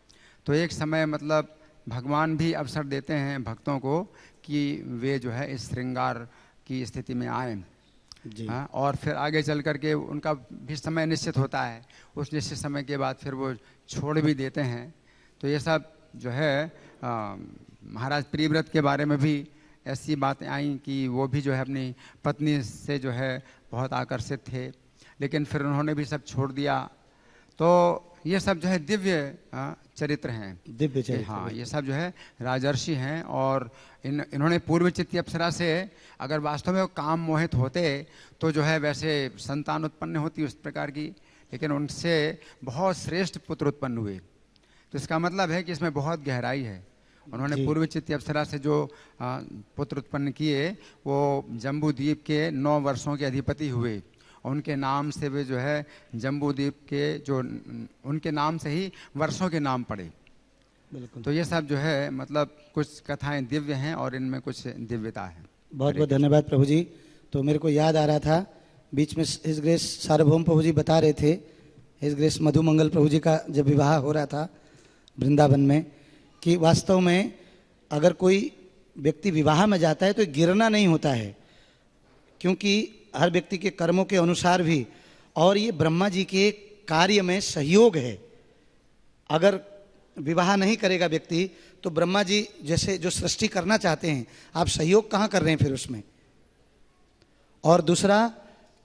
तो एक समय मतलब भगवान भी अवसर देते हैं भक्तों को कि वे जो है इस श्रृंगार की स्थिति में आए। हाँ, और फिर आगे चल करके उनका भी समय निश्चित होता है, उस निश्चित समय के बाद फिर वो छोड़ भी देते हैं। तो ये सब जो है महाराज प्रियव्रत के बारे में भी ऐसी बातें आई कि वो भी जो है अपनी पत्नी से जो है बहुत आकर्षित थे, लेकिन फिर उन्होंने भी सब छोड़ दिया। तो ये सब जो है दिव्य चरित्र हैं, दिव्य चरित्र। हाँ, ये सब जो है राजर्षि हैं। और इन्होंने पूर्वचित्ती अप्सरा से अगर वास्तव में वो काम मोहित होते तो जो है वैसे संतान उत्पन्न होती उस प्रकार की, लेकिन उनसे बहुत श्रेष्ठ पुत्र उत्पन्न हुए। तो इसका मतलब है कि इसमें बहुत गहराई है। उन्होंने पूर्वचित्ती अप्सरा से जो पुत्र उत्पन्न किए वो जम्बू द्वीप के 9 वर्षों के अधिपति हुए। उनके नाम से वे जो है जम्बू द्वीप के जो उनके नाम से ही वर्षों के नाम पड़े। बिल्कुल। तो ये सब जो है मतलब कुछ कथाएं दिव्य हैं और इनमें कुछ दिव्यता है। बहुत बहुत धन्यवाद प्रभु जी। तो मेरे को याद आ रहा था बीच में हिज ग्रेस सार्वभौम प्रभु जी बता रहे थे, हिज ग्रेस मधुमंगल प्रभु जी का जब विवाह हो रहा था वृंदावन में, कि वास्तव में अगर कोई व्यक्ति विवाह में जाता है तो गिरना नहीं होता है, क्योंकि हर व्यक्ति के कर्मों के अनुसार भी, और ये ब्रह्मा जी के कार्य में सहयोग है। अगर विवाह नहीं करेगा व्यक्ति तो ब्रह्मा जी जैसे जो सृष्टि करना चाहते हैं, आप सहयोग कहाँ कर रहे हैं फिर उसमें। और दूसरा,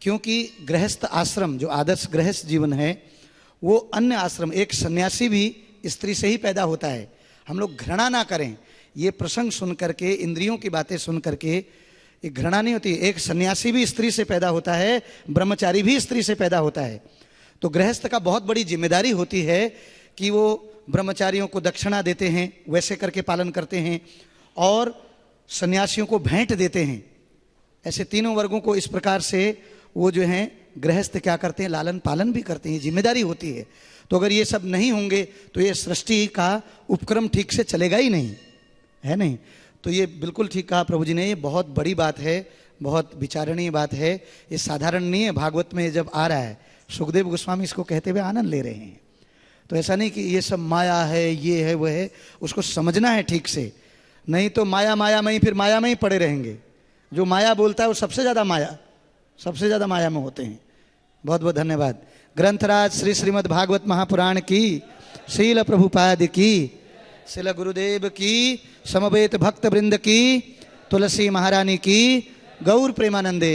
क्योंकि गृहस्थ आश्रम जो आदर्श गृहस्थ जीवन है वो अन्य आश्रम, एक सन्यासी भी स्त्री से ही पैदा होता है। हम लोग घृणा ना करें, ये प्रसंग सुन करके, इंद्रियों की बातें सुन करके ये घृणा नहीं होती। एक सन्यासी भी स्त्री से पैदा होता है, ब्रह्मचारी भी स्त्री से पैदा होता है। तो गृहस्थ का बहुत बड़ी जिम्मेदारी होती है कि वो ब्रह्मचारियों को दक्षिणा देते हैं, वैसे करके पालन करते हैं, और सन्यासियों को भेंट देते हैं। ऐसे तीनों वर्गों को इस प्रकार से वो जो हैं गृहस्थ क्या करते हैं, लालन पालन भी करते हैं, जिम्मेदारी होती है। तो अगर ये सब नहीं होंगे तो ये सृष्टि का उपक्रम ठीक से चलेगा ही नहीं, है नहीं। तो ये बिल्कुल ठीक कहा प्रभु जी ने, ये बहुत बड़ी बात है, बहुत विचारणीय बात है। ये साधारण नहीं है, भागवत में जब आ रहा है सुखदेव गोस्वामी इसको कहते हुए आनंद ले रहे हैं। तो ऐसा नहीं कि ये सब माया है, ये है, वो है, उसको समझना है ठीक से, नहीं तो माया माया में ही फिर माया में ही पड़े रहेंगे। जो माया बोलता है वो सबसे ज़्यादा माया में होते हैं। बहुत बहुत धन्यवाद। ग्रंथराज श्री श्रीमद् भागवत महापुराण की, शील प्रभुपाद की, शिल गुरुदेव की, समवेत भक्त वृंद की, तुलसी महारानी की, गौर प्रेमानंदे।